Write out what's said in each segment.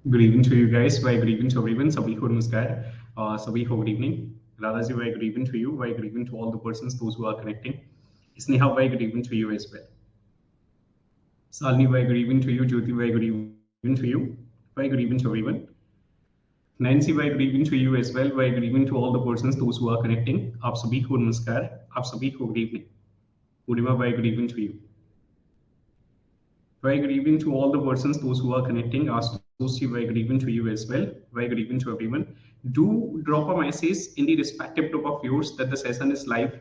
Good evening to you guys. Very good evening to everyone. सभी को नमस्कार. सभी को good evening. Radha ji, very good evening to you. Very good evening to all the persons, those who are connecting. Sneha, very good evening to you as well. Salini, very good evening to you. Jyoti, very good evening to you. Very good evening to everyone. Nancy, very good evening to you as well. Very good evening to all the persons, those who are connecting. आप सभी को नमस्कार. आप सभी को good evening. Purnima, very good evening to you. Very good evening to all the persons, those who are connecting. Asusi, very good evening to you as well. Very good evening to everyone. Do drop a message in the respective group of yours that the session is live,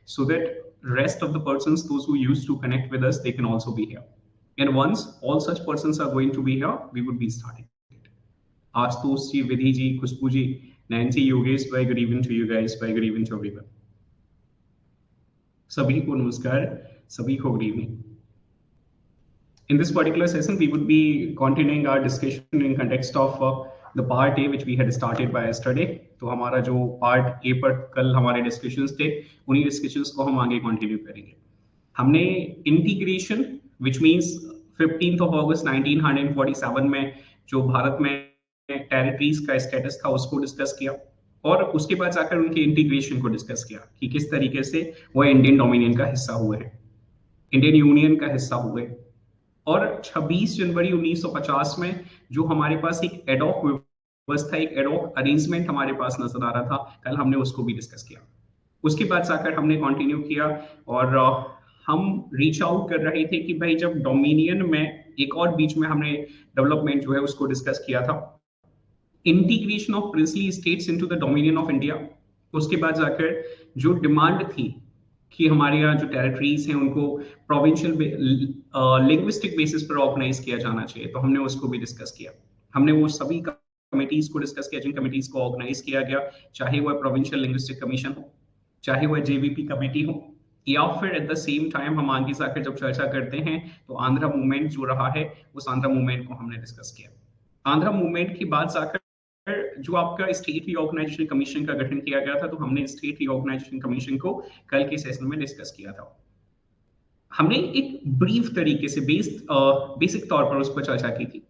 so that rest of the persons, those who used to connect with us, they can also be here. And once all such persons are going to be here, we would be starting. Astush ji, Vidhi ji, Khushbu ji, Nancy, Yogesh, very good evening to you guys. Very good evening to everyone. Sabhi ko namaskar. Sabhi ko good evening. In this particular session, we would be continuing our discussion in context of the part A, which we had started by yesterday. तो हमारा जो part A पर कल हमारे discussions थे, उन्हीं discussions को हम आगे continue करेंगे. हमने integration, which means 15th of August 1947 में जो भारत में territories का status था उसको discuss किया और उसके बाद जाकर उनके integration को discuss किया कि किस तरीके से वो Indian Dominion का हिस्सा हुए हैं, Indian Union का हिस्सा हुए. और 26 जनवरी 1950 में जो हमारे पास एक एडॉक व्यवस्था, एक एडॉक अरेंजमेंट हमारे पास नजर आ रहा था, कल हमने उसको भी डिस्कस किया. उसके बाद जाकर हमने कंटिन्यू किया और हम रीच आउट कर रहे थे कि भाई जब डोमिनियन में एक और बीच में हमने डेवलपमेंट जो है उसको डिस्कस किया था, integration of princely states into the dominion of India. उसके बाद जाकर जो डिमांड थी कि हमारे यहाँ जो टेरिटरीज हैं उनको प्रोविंशियल लिंग्विस्टिक बेसिस पर ऑर्गेनाइज किया जाना चाहिए, तो हमने उसको भी डिस्कस किया. हमने वो सभी कमिटीज को डिस्कस किया जिन कमिटीज को ऑर्गेनाइज किया गया, चाहे वह प्रोविंशियल लिंग्विस्टिक कमीशन हो, चाहे वह जेबीपी कमेटी हो, या फिर एट द सेम टाइम हम आगे जाकर जब चर्चा करते हैं तो आंध्रा मूवमेंट जो रहा है उस आंध्रा मूवमेंट को हमने डिस्कस किया. आंध्रा मूवमेंट की बात जाकर जो आपका स्टेट रीऑर्गेनाइजेशन कमीशन का गठन किया गया था, तो हमने स्टेट रीऑर्गेनाइजेशन कमीशन को कल के सेशन में डिस्कस किया था. हमने एक ब्रीफ तरीके से बेसिक तौर पर उस पर चर्चा की थी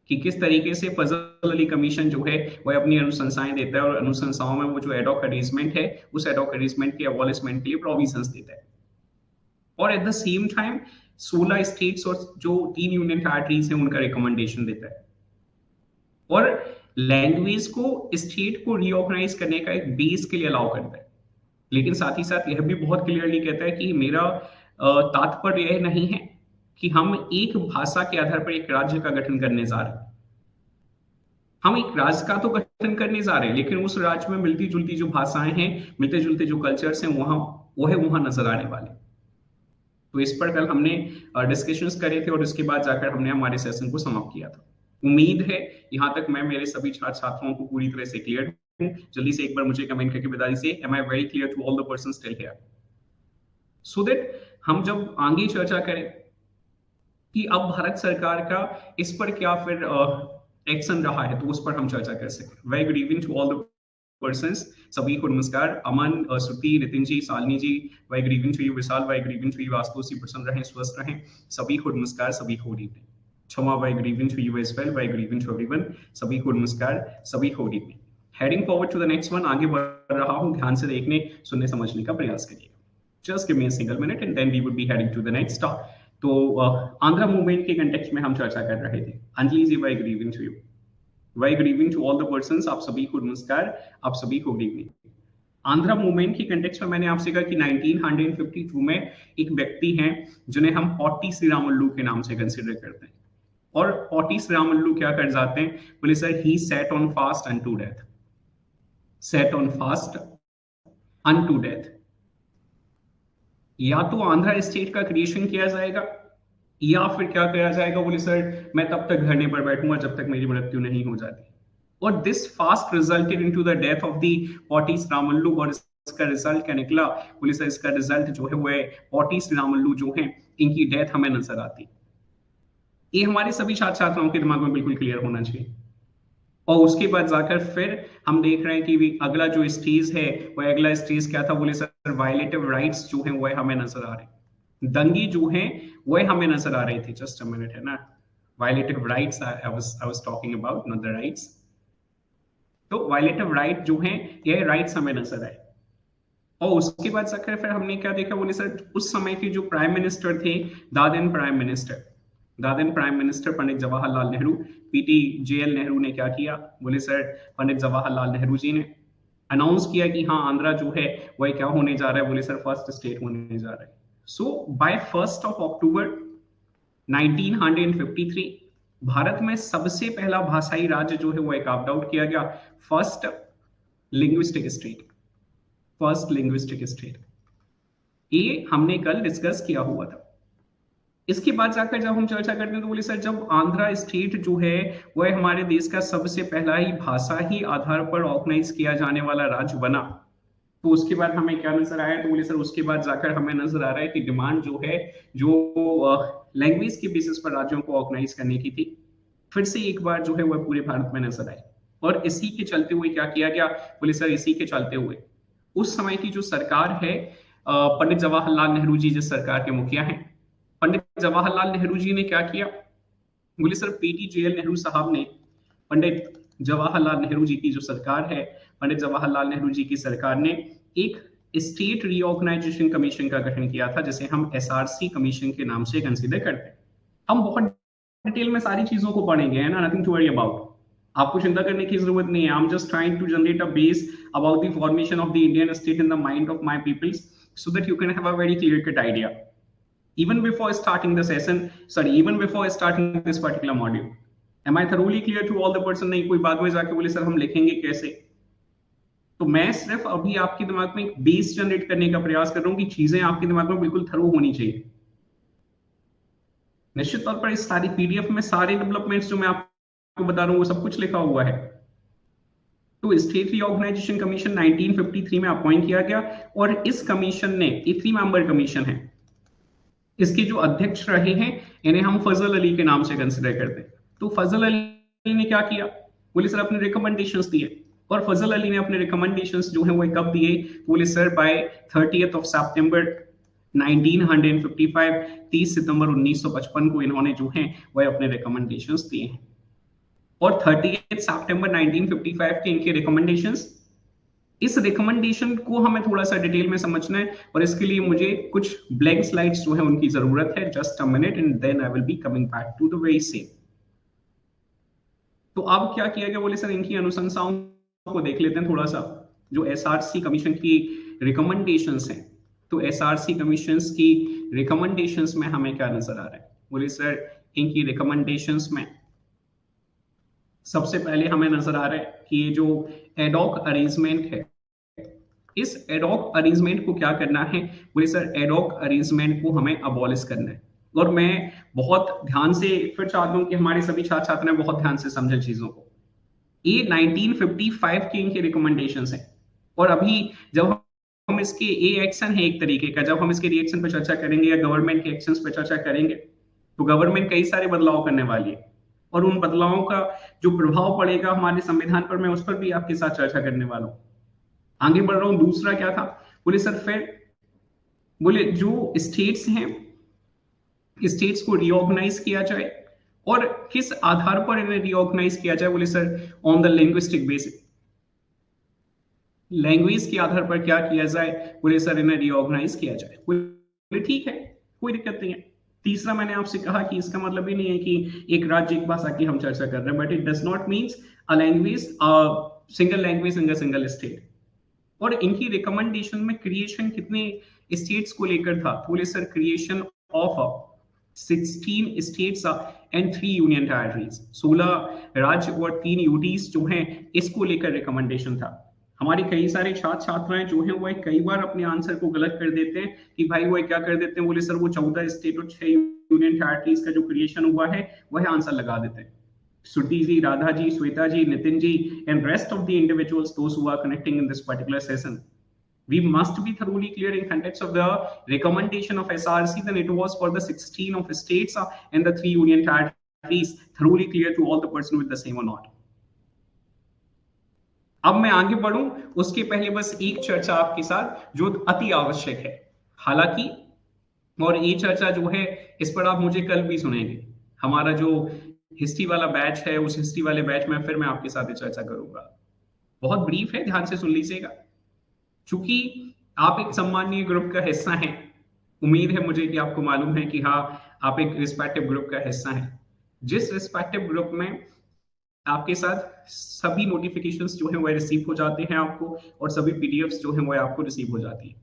कि किस तरीके से फजल अली कमीशन जो है वह अपनी अनुशंसाएं देता है और अनुशंसाओं में वो जो एडॉक अरेंजमेंट है उस एडॉक अरेंजमेंट के अबॉलिशमेंट के लिए प्रोविजंस देता है. और at the same time 16 states और जो 3 यूनियन टेरिटरीज हैं उनका रिकमेंडेशन देता है और लैंग्वेज को स्टेट को रीऑर्गेनाइज करने का एक बेस के लिए अलाउ करता है. लेकिन साथ ही साथ यह भी बहुत क्लियरली कहता है कि मेरा तात्पर्य यह नहीं है कि हम एक भाषा के आधार पर एक राज्य का गठन करने जा रहे हैं. हम एक राज्य का तो गठन करने जा रहे हैं, लेकिन उस राज्य में मिलती जुलती जो भाषाएं हैं, मिलते जुलते जो कल्चर्स हैं वहां नजर आने वाले. तो इस पर कल हमने डिस्कशंस करे थे और उसके बाद जाकर हमने हमारे सेशन को समाप्त किया था. उम्मीद है यहां तक मैं मेरे सभी छात्र छात्राओं को पूरी तरह से क्लियर हूं. जल्दी से एक बार मुझे कमेंट करके बता दीजिए, am I very clear to all the person still here, so that हम जब आगे चर्चा करें कि अब भारत सरकार का इस पर क्या फिर एक्शन रहा है तो उस पर हम चर्चा कर सकें. Very good evening to all the persons, सभी को नमस्कार. Aman, Shruti, Nitin ji, Shalini ji, very good evening to you. Vishal, very good evening to you. Ashutosh ji, प्रसन्न रहें, स्वस्थ रहें. सभी को नमस्कार, सभी को good evening. Chama, very good evening to you as well. Very good evening to everyone. सभी को नमस्कार, सभी को good evening. Heading forward to the next one, आगे बढ़ रहा हूँ, ध्यान से देखने सुनने समझने का प्रयास करिएगा. Just give me a single minute and then we would be heading to the next. तो आंध्रा मूवमेंट के कंटेक्स्ट में हम चर्चा कर रहे थे. अंजलि जी, very good evening to you. Very good evening to all the persons. आप सभी को नमस्कार, आप सभी को good evening. आंध्रा मूवमेंट के कंटेक्स्ट में मैंने आपसे कहा कि 1952 में एक व्यक्ति हैं जिन्हें हम पोट्टी श्रीरामुलु के नाम से कंसिडर करते हैं. और पोट्टी श्रीरामुलु क्या कर जाते हैं? बोले sir, he set on fast unto death. Set on fast unto death. या तो आंध्रा स्टेट का क्रिएशन किया जाएगा या फिर क्या किया जाएगा? बोले सर, मैं तब तक धरने पर बैठूंगा जब तक मेरी मृत्यु नहीं हो जाती. और this fast resulted into the death of the potty Sriramulu. और इसका रिजल्ट क्या निकला? बोले सर, इसका रिजल्ट जो है वो पोट्टी श्रीरामुलु जो है इनकी डेथ हमें नजर आती. ये हमारे सभी छात्र छात्राओं के दिमाग में बिल्कुल क्लियर होना चाहिए. और उसके बाद जाकर फिर हम देख रहे हैं कि अगला जो स्टेज है वो अगला स्टेज क्या था? बोले सर, वायलेटिव राइट्स जो हैं वो हमें नजर आ रहे. दंगे जो हैं वो हमें नजर आ रहे थे. जस्ट अ मिनट है ना, violative rights I was talking about, not the rights. तो वायलेटिव राइट जो है, ये राइट्स हमें नजर आए। और उसके बाद जाकर फिर हमने क्या देखा, बोले सर उस समय के जो प्राइम मिनिस्टर थे, दादेन prime minister Pandit Jawaharlal Nehru, PT JL Nehru ने क्या किया, बोले सर पंडित जवाहरलाल नेहरू जी ने अनाउंस किया कि हाँ आंध्रा जो है वह क्या होने जा रहा है, बोले सर फर्स्ट स्टेट होने जा रहा है। सो बाय 1 अक्टूबर 1953 भारत में सबसे पहला भाषाई राज्य जो है वो एक कार्व आउट किया गया, first linguistic state, first linguistic state. ये हमने कल डिस्कस किया हुआ था। इसके बाद जाकर जब हम चर्चा करते हैं तो बोले सर जब आंध्रा स्टेट जो है वह हमारे देश का सबसे पहला ही भाषा ही आधार पर ऑर्गेनाइज किया जाने वाला राज्य बना, तो उसके बाद हमें क्या नजर आया, तो बोले सर उसके बाद जाकर हमें नजर आ रहा है कि डिमांड जो है जो लैंग्वेज के बेसिस पर राज्यों को ऑर्गेनाइज करने की थी, फिर से एक बार जो है वह पूरे भारत में नजर आई। और इसी के चलते हुए क्या किया गया, बोले सर इसी के चलते हुए उस समय की जो सरकार है, पंडित जवाहरलाल नेहरू जी जिस सरकार के मुखिया हैं, पंडित जवाहरलाल नेहरू जी ने क्या किया, बोले सर पीटी जेएल नेहरू साहब ने, पंडित जवाहरलाल नेहरू जी की जो सरकार है, पंडित जवाहरलाल नेहरू जी की सरकार ने एक स्टेट रीऑर्गेनाइजेशन कमीशन का गठन किया था, जिसे हम एसआरसी कमीशन के नाम से कंसीडर करते हैं। हम बहुत डिटेल में सारी चीजों को पढ़ेंगे, है ना, नथिंग टू वरी अबाउट, आपको चिंता करने की जरूरत नहीं है। I am just trying to generate a base about the formation of the Indian state in the mind of my peoples, so that you can have a very clear cut idea even before starting the session, sorry, even before starting this particular module. Am I thoroughly clear to all the person? नहीं कोई बाद में जाके बोले sir हम लिखेंगे कैसे, तो मैं सिर्फ अभी आपके दिमाग में एक बेस जनरेट करने का प्रयास कर रहा हूं कि चीजें आपके दिमाग में बिल्कुल थरो होनी चाहिए। निश्चित तौर पर इस सारी पीडीएफ में सारे डेवलपमेंट्स जो मैं आपको बता रहा हूं वो सब कुछ लिखा हुआ है। तो स्टेट रीऑर्गेनाइजेशन कमीशन 1953 में अपॉइंट किया गया और इस कमीशन ने, ये 3 मेंबर कमीशन है, इसके जो अध्यक्ष रहे हैं इन्हें हम फजल अली के नाम से कंसिडर करते हैं। तो फजल अली ने क्या किया, बोले सर अपने रिकमेंडेशंस दिए, और फजल अली ने अपने रिकमेंडेशंस जो है वो कब दिए, बोले सर बाय 30 सितंबर 1955, 30 सितंबर 1955 को इन्होंने जो है वह अपने रिकमेंडेशंस दिए हैं। और 30 सितंबर 1955 के इनके रिकमेंडेशंस, इस रिकमेंडेशन को हमें थोड़ा सा डिटेल में समझना है और इसके लिए मुझे कुछ ब्लैंक स्लाइड्स जो है उनकी जरूरत है। Just a minute and then I will be coming back to the very same. तो अब क्या किया गया, बोले सर इनकी अनुशंसाओं को देख लेते हैं थोड़ा सा, जो एसआरसी कमीशन की रिकमेंडेशंस हैं। तो एसआरसी कमीशंस की रिकमेंडेशंस में हमें क्या नजर आ रहा है, बोले सर इनकी रिकमेंडेशंस में सबसे पहले हमें नजर आ रहा है कि ये जो एडॉक अरेंजमेंट है, इस एडॉक अरेंजमेंट को क्या करना है, बोले सर एडॉक अरेंजमेंट को हमें अबॉलिश करना है। और मैं बहुत ध्यान से फिर चाहता हूं कि हमारे सभी छात्र छात्राएं बहुत ध्यान से समझें चीजों को। ये 1955 के इनके रिकमेंडेशंस हैं और अभी जब हम इसके ए एक्शन है एक तरीके का, जब हम इसके रिएक्शन पर चर्चा करेंगे या गवर्नमेंट के एक्शंस पर चर्चा करेंगे तो गवर्नमेंट कई सारे बदलाव करने वाली है और उन बदलावों का जो प्रभाव पड़ेगा हमारे संविधान पर, मैं उस पर भी आपके साथ चर्चा करने वाला हूं। आगे बढ़ रहा हूं, दूसरा क्या था, बोले सर फिर बोले जो स्टेट्स हैं, स्टेट्स को रीऑर्गेनाइज किया जाए और किस आधार पर इन्हें रीऑर्गेनाइज किया जाए, बोले sir on the linguistic basis, language के आधार पर क्या किया जाए, बोले सर इन्हें रीऑर्गेनाइज किया जाए। बोले ठीक है, कोई दिक्कत नहीं है। तीसरा मैंने आपसे कहा कि इसका मतलब ही नहीं है कि एक राज्य एक भाषा की हम चर्चा कर रहे हैं, but it does not means a language, single language in a single state. और इनकी रिकमेंडेशन में क्रिएशन कितने स्टेट्स को लेकर था, बोले sir creation of 16 states and 3 union territories, 16 राज्य और 3 यूटीज जो हैं इसको लेकर रिकमेंडेशन था। हमारे कई सारे छात्र छात्राएं जो हैं वो कई बार अपने आंसर को गलत कर देते हैं कि भाई वो क्या कर देते हैं, बोले सर वो 14 स्टेट और 6 यूनियन टेरिटरीज का जो क्रिएशन हुआ है वह आंसर लगा देते हैं। Shruti ji, Radha ji, Sweta ji, Nitin ji, and rest of the individuals, those who are connecting in this particular session, we must be thoroughly clear in context of the recommendation of SRC. Then it was for the 16 of states and the 3 union territories. Thoroughly clear to all the person with the same or not. अब मैं आगे बढ़ूं उसके पहले बस एक चर्चा आपके साथ जो अति आवश्यक है, हालांकि और ये चर्चा जो है इस पर आप मुझे कल भी सुनेंगे। हमारा जो हिस्ट्री वाला बैच है, उस हिस्ट्री वाले बैच में फिर मैं आपके साथ ये चर्चा करूंगा। बहुत ब्रीफ है, ध्यान से सुन लीजिएगा। चूंकि आप एक सम्मानीय ग्रुप का हिस्सा हैं, उम्मीद है मुझे कि आपको मालूम है कि हाँ, आप एक रिस्पेक्टिव ग्रुप का हिस्सा हैं। जिस रिस्पेक्टिव ग्रुप में आपके साथ सभी नोटिफिकेशंस जो हैं वो रिसीव हो जाते हैं आपको, और सभी पीडीएफ्स जो हैं वो आपको रिसीव हो जाती है।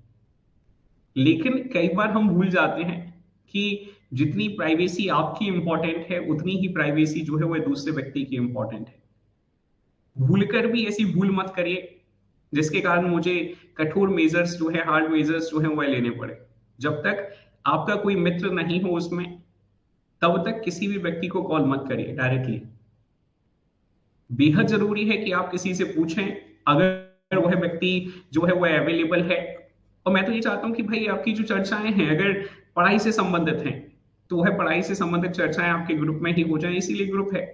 लेकिन कई बार हम भूल जाते हैं कि जितनी प्राइवेसी आपकी इंपॉर्टेंट है, उतनी ही प्राइवेसी जो है वो दूसरे व्यक्ति की इंपॉर्टेंट है। भूलकर भी ऐसी भूल मत करिए जिसके कारण मुझे कठोर मेजर्स जो है, हार्ड मेजर्स जो है वो लेने पड़े। जब तक आपका कोई मित्र नहीं हो उसमें, तब तक किसी भी व्यक्ति को कॉल मत करिए डायरेक्टली। बेहद जरूरी है कि आप किसी से पूछें, अगर वह व्यक्ति जो है वह अवेलेबल है। और मैं तो ये चाहता हूं कि भाई आपकी जो चर्चाएं हैं अगर पढ़ाई से संबंधित हैं, तो वह पढ़ाई से संबंधित चर्चाएं आपके ग्रुप में ही हो जाए, इसीलिए ग्रुप है।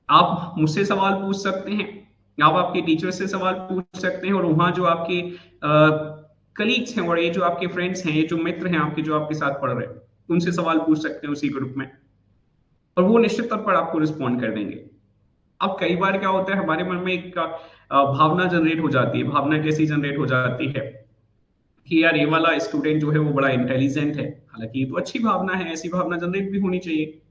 आप मुझसे सवाल पूछ सकते हैं, आप आपके टीचर से सवाल पूछ सकते हैं, और वहां जो आपके कलीग्स हैं और ये जो आपके फ्रेंड्स हैं, ये जो मित्र हैं आपके जो आपके साथ पढ़ रहे हैं, उनसे सवाल पूछ सकते हैं उसी ग्रुप में, और वो निश्चित तौर पर आपको रिस्पॉन्ड कर देंगे। अब कई बार क्या होता है, हमारे मन में एक भावना जनरेट हो जाती है। भावना कैसी जनरेट हो जाती है कि यार ये वाला स्टूडेंट जो है वो बड़ा इंटेलिजेंट है। हालांकि ये तो अच्छी भावना है, ऐसी भावना जनरेट भी होनी चाहिए,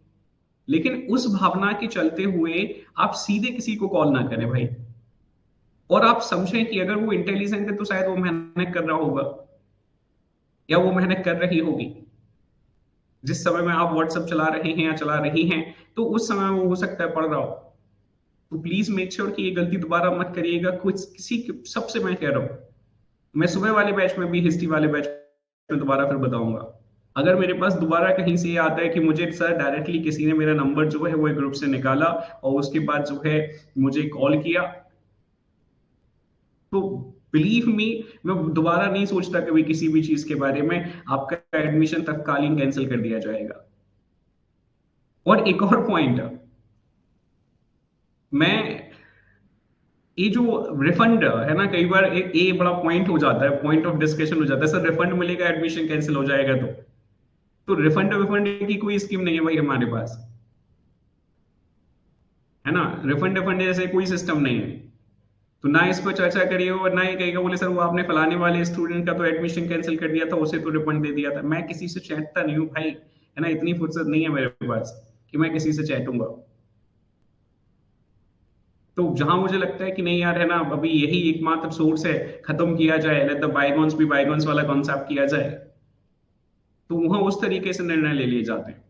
लेकिन उस भावना के चलते हुए आप सीधे किसी को कॉल ना करें भाई। और आप समझें कि अगर वो इंटेलिजेंट है तो शायद वो मेहनत कर रहा होगा, या वो मेहनत कर रही होगी। जिस समय में आप व्हाट्सएप चला रहे हैं या चला रही हैं, तो उस समय वो हो सकता है पढ़ रहा हो। तो प्लीज मेक श्योर कि ये गलती दोबारा मत करिएगा। कुछ किसी सबसे मैं कह रहा हूं, मैं सुबह वाले बैच में भी, हिस्ट्री वाले बैच में दोबारा फिर बताऊंगा। अगर मेरे पास दोबारा कहीं से ये आता है कि मुझे सर डायरेक्टली किसी ने मेरा नंबर जो है वो एक ग्रुप से निकाला और उसके बाद जो है मुझे कॉल किया, तो बिलीव मी, मैं दोबारा नहीं सोचता कभी किसी भी चीज के बारे में। आपका एडमिशन तत्कालीन कैंसिल कर दिया जाएगा। और एक और पॉइंट, मैं ये जो रिफंड है ना, कई बार एक ये बड़ा पॉइंट हो जाता है, पॉइंट ऑफ डिस्कशन हो जाता है, सर रिफंड मिलेगा एडमिशन कैंसिल हो जाएगा तो रिफंड विफंड की कोई स्कीम नहीं है भाई हमारे पास, है ना। रिफंड विफंड जैसे कोई सिस्टम नहीं है। तो ना इस पर चर्चा करिए, और ना ही कहेगा बोले सर वो आपने फलाने वाले स्टूडेंट का तो एडमिशन कैंसिल कर दिया था, उसे तो रिफंड दे दिया था। मैं किसी से चैटता नहीं हूँ भाई, है ना, इतनी फुर्सत नहीं है मेरे पास कि मैं किसी से चैटूंगा। तो जहां मुझे लगता है कि नहीं यार, है ना, अभी यही एकमात्र सोर्स है, खत्म किया जाए, let the bygones be bygones वाला कॉन्सेप्ट किया जाए, तो वहां उस तरीके से निर्णय ले लिए जाते हैं।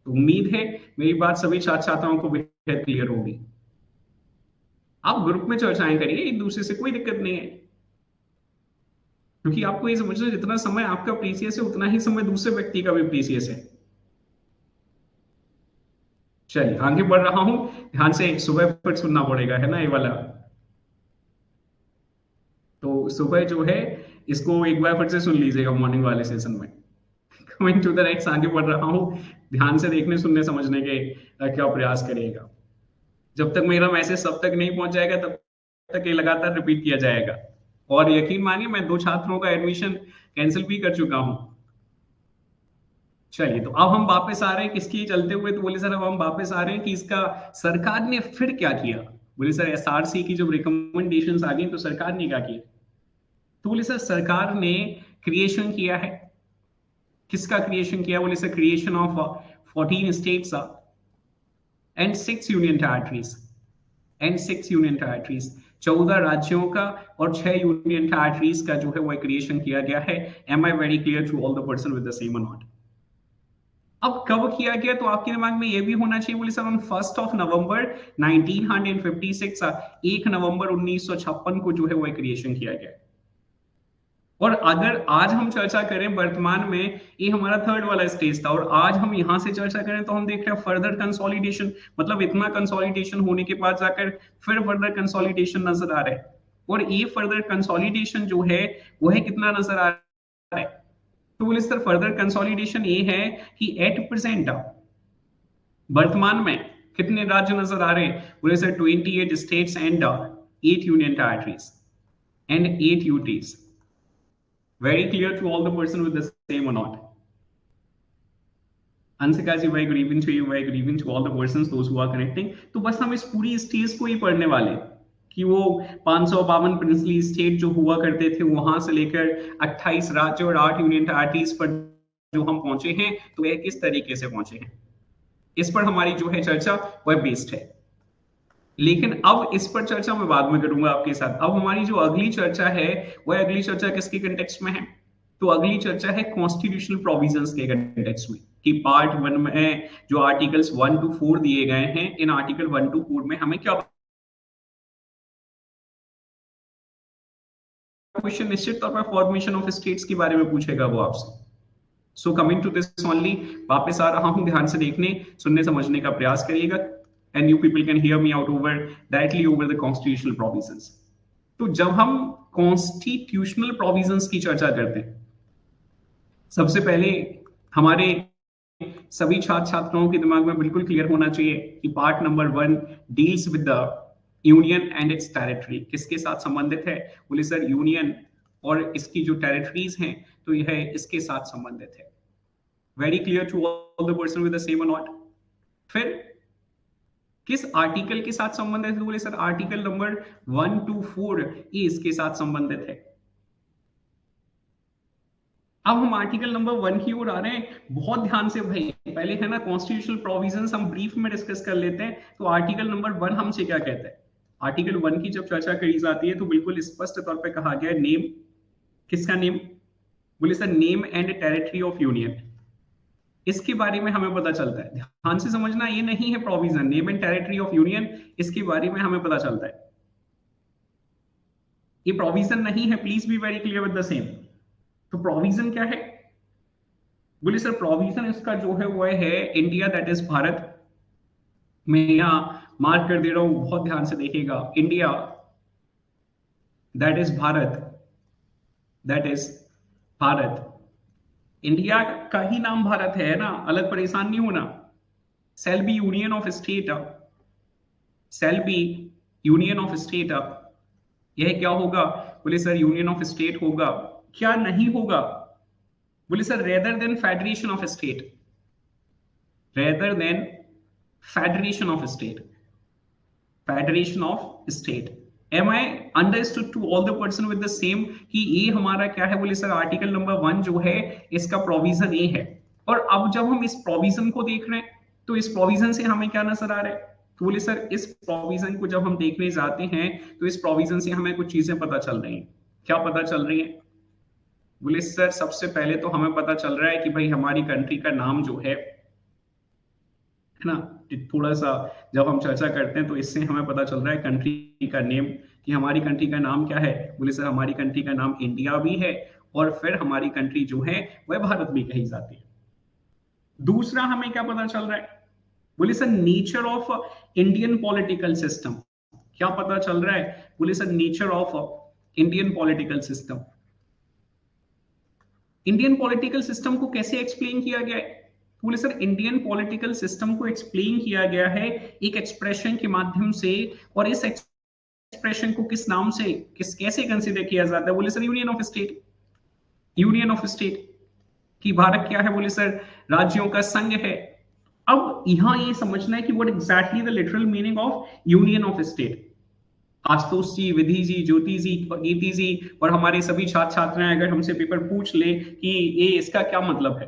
तो उम्मीद है मेरी बात सभी छात्र छात्राओं को बेहद क्लियर होगी। आप ग्रुप में चर्चाएं करिए एक दूसरे से, कोई दिक्कत नहीं है। क्योंकि आपको ये समझना, जितना समय आपका प्रीसियस है उतना ही समय दूसरे व्यक्ति का भी प्रीसियस है। चलिए आगे बढ़ रहा हूं, ध्यान से सुबह फिर सुनना पड़ेगा, है ना ये वाला। तो सुबह जो है इसको एक बार फिर से सुन लीजिएगा मॉर्निंग वाले सेशन में। कमिंग टू द नेक्स्ट, आगे बढ़ रहा हूँ, ध्यान से देखने सुनने समझने के क्या प्रयास करिएगा। जब तक मेरा मैसेज सब तक नहीं पहुंच जाएगा तब तक ये लगातार रिपीट किया जाएगा। और यकीन मानिए मैं 2 छात्रों का एडमिशन कैंसिल भी कर चुका हूं। चलिए, तो अब हम वापस आ रहे हैं किसकी चलते हुए, तो बोले सर अब हम वापस आ रहे हैं कि इसका सरकार ने फिर क्या किया। बोले सर एसआरसी की जब रिकमेंडेशंस आ गई तो सरकार ने क्या किया। तो बोले सर सरकार ने क्रिएशन किया है। किसका क्रिएशन किया, बोले sir creation of 14 states and 6 union territories, 14 राज्यों का और 6 यूनियन टेरिटरीज का जो है वो क्रिएशन किया गया है। Am I very clear to all the person with the same not. अब कब किया गया, तो आपके दिमाग में यह भी होना चाहिए, बोले सर ऑन 1 नवंबर 1956, 1 नवंबर 1956 को जो है वो क्रिएशन किया गया। और अगर आज हम चर्चा करें वर्तमान में, ये हमारा थर्ड वाला स्टेज था, और आज हम यहां से चर्चा करें तो हम देख रहे हैं फर्दर कंसोलिडेशन। मतलब इतना कंसोलिडेशन होने के बाद जाकर फिर फर्दर कंसोलिडेशन नजर आ रहा है। और ये फर्दर कंसोलिडेशन जो है वो है कितना नजर आ रहा है, तो बोले सर फर्दर कंसोलिडेशन ये है कि 8% वर्तमान में कितने राज्य नजर आ रहे हैं, बोले sir 28 states and 8 union territories and 8 UTs. Very clear to all the person with the same or not. Anshika ji, very good evening to you, very good evening to all the persons those who are connecting. तो बस हम इस पूरी stage को ही पढ़ने वाले हैं कि वो 552 प्रिंसली स्टेट जो हुआ करते थे वहां से लेकर 28 राज्य और 8 यूनियन टेरिटरीज पर जो हम पहुंचे हैं, तो यह किस तरीके से पहुंचे हैं, इस पर हमारी जो है चर्चा वह बेस्ड है। लेकिन अब इस पर चर्चा मैं बाद में करूंगा आपके साथ। अब हमारी जो अगली चर्चा है, वह अगली चर्चा किसके कंटेक्स्ट में है? तो अगली चर्चा है कॉन्स्टिट्यूशनल प्रोविजंस के कंटेक्स्ट में, कि पार्ट 1 में जो आर्टिकल्स 1 to 4 दिए गए हैं, इन आर्टिकल 1 to 4 में हमें क्या क्वेश्चन निश्चित तौर पर फॉर्मेशन ऑफ स्टेट्स के बारे में पूछेगा वो आपसे। So coming to this only, वापस आ रहा हूं, ध्यान से देखने सुनने समझने का प्रयास करिएगा, and you people can hear me out over directly over the constitutional provisions. तो जब हम कॉन्स्टिट्यूशनल प्रोविजंस की चर्चा करते हैं, सबसे पहले हमारे सभी छात्र छात्राओं के दिमाग में बिल्कुल क्लियर होना चाहिए कि part number 1 deals with the union and it's territory. किसके साथ संबंधित है? बोले सर यूनियन और इसकी जो टेरिटरीज हैं, तो यह इसके साथ संबंधित है। Very clear to all the person with the same और नॉट? फिर किस आर्टिकल के साथ संबंधित है? बोले सर आर्टिकल नंबर 1 to 4 ये इसके साथ संबंधित है। अब हम आर्टिकल नंबर 1 की ओर आ रहे हैं, बहुत ध्यान से भाई। पहले है ना कॉन्स्टिट्यूशनल प्रोविजंस हम ब्रीफ में डिस्कस कर लेते हैं। तो आर्टिकल नंबर 1 हमसे क्या कहता है? आर्टिकल 1 की जब चर्चा करी जाती है तो बिल्कुल स्पष्ट तौर पे कहा गया है नेम। किसका नेम? बोले sir name and territory of union. इसके बारे में हमें पता चलता है, ध्यान से समझना, ये नहीं है provision, name and territory of union, इसके बारे में हमें पता चलता है। ये प्रोविजन नहीं है, please be very clear with the same. तो प्रोविजन क्या है? बोले सर प्रोविजन इसका जो है वह है इंडिया, दैट इज भारत। मैं यहां मार्क कर दे रहा हूं, बहुत ध्यान से देखिएगा। India that is Bharat, that is Bharat. India का ही नाम भारत है ना, अलग परेशान नहीं होना। Shall be union of state, shall be union of state. यह क्या होगा? बोले सर यूनियन ऑफ स्टेट होगा। क्या नहीं होगा? बोले sir rather than federation of state, rather than federation of state, federation of state. Am I understood to all the person with the same कि ये हमारा क्या है? बोले सर आर्टिकल नंबर 1 जो है इसका प्रोविजन ए है। और अब जब हम इस प्रोविजन को देख रहे हैं, तो इस प्रोविजन से हमें क्या नजर आ रहा है? तो बोले सर इस प्रोविजन को जब हम देखने जाते हैं, तो इस प्रोविजन से हमें कुछ चीजें पता चल रही हैं। क्या पता चल रही है? बोले सर सबसे पहले तो हमें पता चल रहा है कि भाई हमारी कंट्री का नाम जो है ना, थोड़ा सा जब हम चर्चा करते हैं तो इससे हमें पता चल रहा है कंट्री का नेम, कि हमारी कंट्री का नाम क्या है। बोले सर हमारी कंट्री का नाम इंडिया भी है, और फिर हमारी कंट्री जो है वह भारत भी कही जाती है। दूसरा हमें क्या पता चल रहा है? बोले sir nature of Indian political system. क्या पता चल रहा है? बोले sir nature of Indian political system. Indian political system को कैसे एक्सप्लेन किया गया है? बोले सर इंडियन पॉलिटिकल सिस्टम को एक्सप्लेन किया गया है एक एक्सप्रेशन के माध्यम से, और इस एक्सप्रेशन को किस नाम से, किस कैसे कंसीडर किया जाता है? बोले sir union of state, union of state. कि भारत क्या है? बोले सर राज्यों का संघ है। अब यहां ये समझना है कि what exactly the literal meaning of union of state. Ashutosh ji, Vidhi ji, Jyoti ji, Geeti ji और हमारे सभी छात्र छात्राएं अगर हमसे पेपर पूछ ले कि ये इसका क्या मतलब है,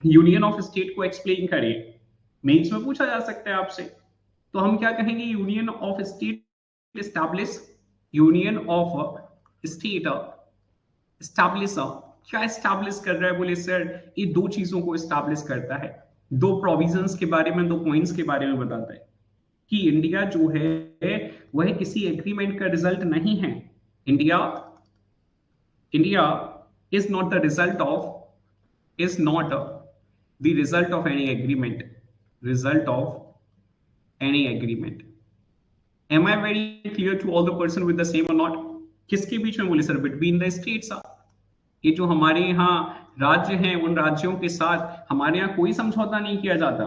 यूनियन ऑफ स्टेट को एक्सप्लेन करिए, मेंस में पूछा जा सकता है आपसे, तो हम क्या कहेंगे? Union of state establish, union of state establish. क्या एस्टैब्लिश कर रहा है? बोले सर ये दो चीजों को एस्टैब्लिश करता है, दो प्रोविजंस के बारे में, दो पॉइंट्स के बारे में बताता है कि इंडिया जो है वह किसी एग्रीमेंट का रिजल्ट नहीं है। India, India is not the result of, is not the result of any agreement, result of any agreement. Am I very clear to all the person with the same or not? किसके बीच में? बोले sir between the states. ये जो हमारे यहाँ राज्य हैं, उन राज्यों के साथ हमारे यहाँ कोई समझौता नहीं किया जाता।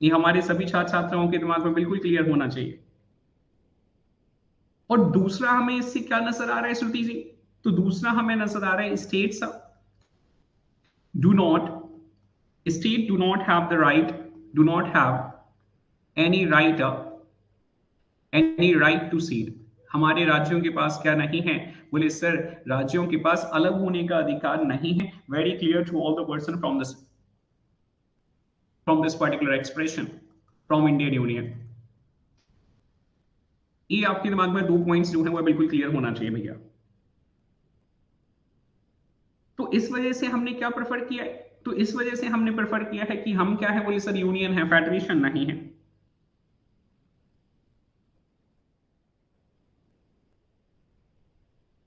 ये हमारे सभी छात्र छात्राओं के दिमाग में बिल्कुल क्लियर होना चाहिए। और दूसरा हमें इससे क्या नजर आ रहा है श्रुति जी? तो दूसरा हमें नजर आ रहा है states do not State do not have the right, do not have any right, any right to cede. हमारे राज्यों के पास क्या नहीं है? बोले सर राज्यों के पास अलग होने का अधिकार नहीं है. Very clear to all the person from this particular expression from Indian Union. ये आपके दिमाग में 2 पॉइंट्स जो है वो बिल्कुल क्लियर होना चाहिए भैया. तो इस वजह से हमने क्या प्रेफर किया है? तो इस वजह से हमने प्रेफर किया है कि हम क्या है बोले सर यूनियन है, फेडरेशन नहीं है.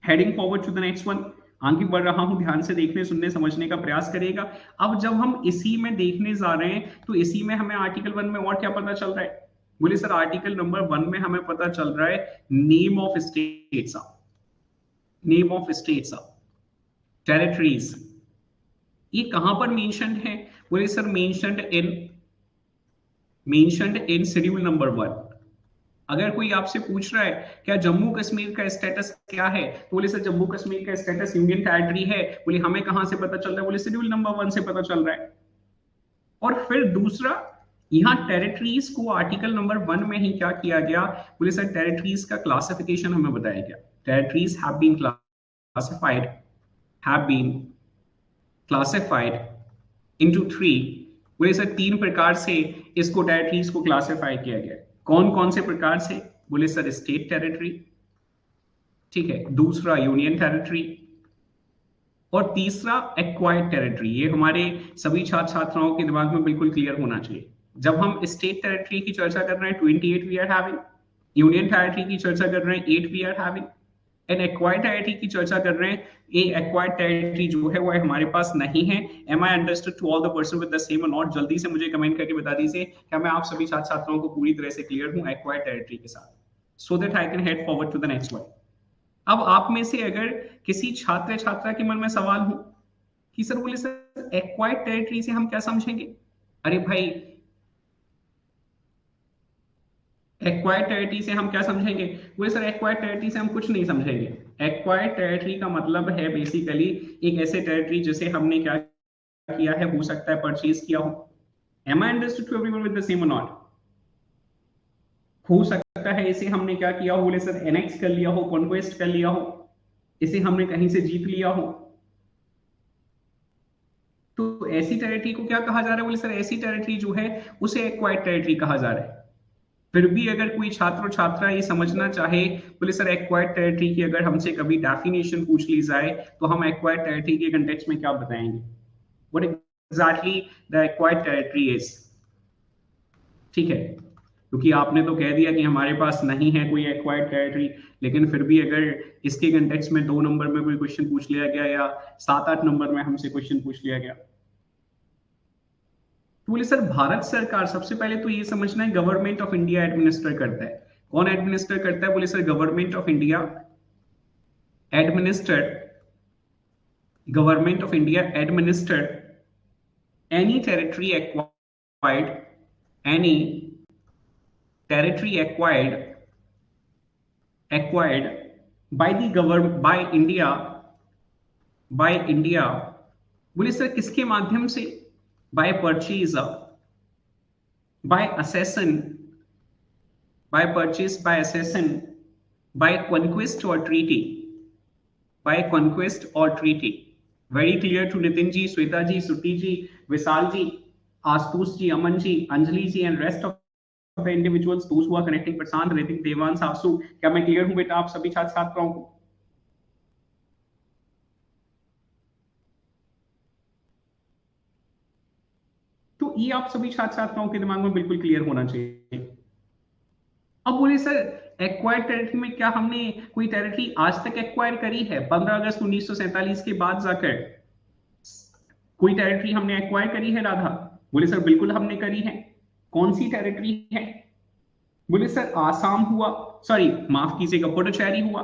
Heading forward to the next one. आगे बढ़ रहा हूं, ध्यान से देखने सुनने समझने का प्रयास करेगा. अब जब हम इसी में देखने जा रहे हैं तो इसी में हमें आर्टिकल 1 में और क्या पता चल रहा है? बोले सर आर्टिकल नंबर 1 में हमें पता चल रहा है name of states, name of states, territories. ये कहां पर मेंशन्ड है? बोले sir mentioned in schedule number 1. अगर कोई आपसे पूछ रहा है क्या जम्मू कश्मीर का स्टेटस क्या है, तो बोले सर जम्मू कश्मीर का स्टेटस यूनियन टेरिटरी है. बोले हमें कहां से पता चल रहा है? बोले शेड्यूल नंबर 1 से पता चल रहा है. और फिर दूसरा, यहां टेरिटरीज को आर्टिकल नंबर 1 में ही क्या किया गया? बोले सर टेरिटरीज का क्लासिफिकेशन हमें बताया गया. Territories have been classified into 3. बोले सर 3 प्रकार से इसको टेरिटरीज को क्लासिफाई किया गया. कौन कौन से प्रकार से? बोले सर स्टेट टेरिटरी, ठीक है, दूसरा यूनियन टेरिटरी, और तीसरा एक्वायर्ड टेरिटरी. ये हमारे सभी छात्र छात्राओं के दिमाग में बिल्कुल क्लियर होना चाहिए. जब हम स्टेट टेरिटरी की चर्चा कर रहे हैं 28 we are having, union territory की चर्चा कर रहे हैं 8 we are having, and acquired territory की चर्चा कर रहे हैं. ये एक्वायर्ड टेरिटरी जो है वो हमारे पास नहीं है. Am I understood to all the person with the same और नॉट? जल्दी से मुझे कमेंट करके बता दीजिए क्या मैं आप सभी छात्र छात्राओं को पूरी तरह से क्लियर हूं एक्वायर्ड टेरिटरी के साथ, so that I can head forward to the next one. अब आप में से अगर किसी छात्र छात्रा के मन में सवाल हो कि सर बोले सर एक्वायर्ड टेरिटरी से हम क्या समझेंगे? अरे भाई एक्वायर्ड टेरिटरी से हम क्या समझेंगे? बोले सर एक्वायर्ड टेरिटरी से हम कुछ नहीं समझेंगे. एक्वायर्ड टेरिटरी का मतलब है बेसिकली एक ऐसे टेरिटरी जिसे हमने क्या किया है, हो सकता है परचेज किया हो. Am I understood to everyone with the same और नॉट? हो सकता है इसे हमने क्या किया हो? बोले सर एनेक्स कर लिया हो, कॉन्क्वेस्ट कर लिया हो, इसे हमने कहीं से जीत लिया हो. तो ऐसी टेरिटरी को क्या कहा जा रहा है? बोले सर ऐसी टेरिटरी जो है उसे एक्वायर्ड टेरिटरी कहा जा रहा है. फिर भी अगर कोई छात्र छात्रा ये समझना चाहे, बोले सर एक्वायर्ड टेरिटरी की अगर हमसे कभी डेफिनेशन पूछ ली जाए तो हम एक्वायर्ड टेरिटरी के कंटेक्स्ट में क्या बताएंगे? What exactly the acquired territory is. ठीक है, क्योंकि आपने तो कह दिया कि हमारे पास नहीं है कोई एक्वायर्ड टेरिटरी, लेकिन फिर भी अगर इसके कंटेक्स्ट में 2 नंबर में कोई क्वेश्चन पूछ लिया गया या 7-8 नंबर में हमसे क्वेश्चन पूछ लिया गया, तो बोले सर भारत सरकार, सबसे पहले तो ये समझना है गवर्नमेंट ऑफ इंडिया एडमिनिस्टर करता है. कौन एडमिनिस्टर करता है? बोले sir government of India administered any territory acquired by India. बोले सर किसके माध्यम से? by purchase, by accession, by purchase, by accession, by conquest or treaty, by conquest or treaty. Very clear to Nitin ji, Sweta ji, Suti ji, Vishal ji, Ashutosh ji, Aman ji, Anjali ji and rest of the individuals, those who are connecting, Prashant, Ritik, Devan, Sasu. क्या मैं clear हूं बेटा आप सभी छात्र छात्राओं को? तो ये आप सभी छात्र छात्राओं के दिमाग में बिल्कुल क्लियर होना चाहिए. अब बोले सर एक्वायर्ड टेरिटरी में क्या हमने कोई टेरिटरी आज तक एक्वायर करी है? 15 अगस्त 1947 के बाद जाकर कोई टेरिटरी हमने एक्वायर करी है राधा? बोले सर बिल्कुल हमने करी है. कौन सी टेरिटरी है? बोले सर आसाम हुआ, सॉरी माफ कीजिएगा पुडुचेरी हुआ.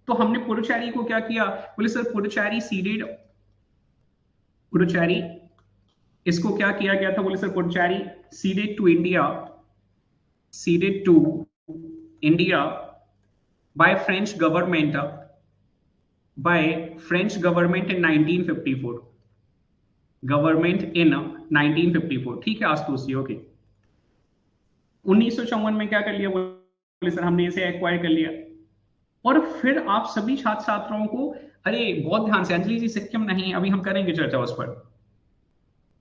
तो हमने पुडुचेरी को क्या किया? बोले सर पुडुचेरी इसको क्या किया गया था? बोले sir Puducherry ceded to India by French government in 1954. Government in 1954। ठीक है आशुतोष जी, ओके। 1954 में क्या कर लिया बोले सर, हमने इसे एक्वायर कर लिया। और फिर आप सभी छात्र छात्राओं को, अरे बहुत ध्यान से अंजलि जी, सिक्किम नहीं, अभी हम करेंगे चर्चा उस पर,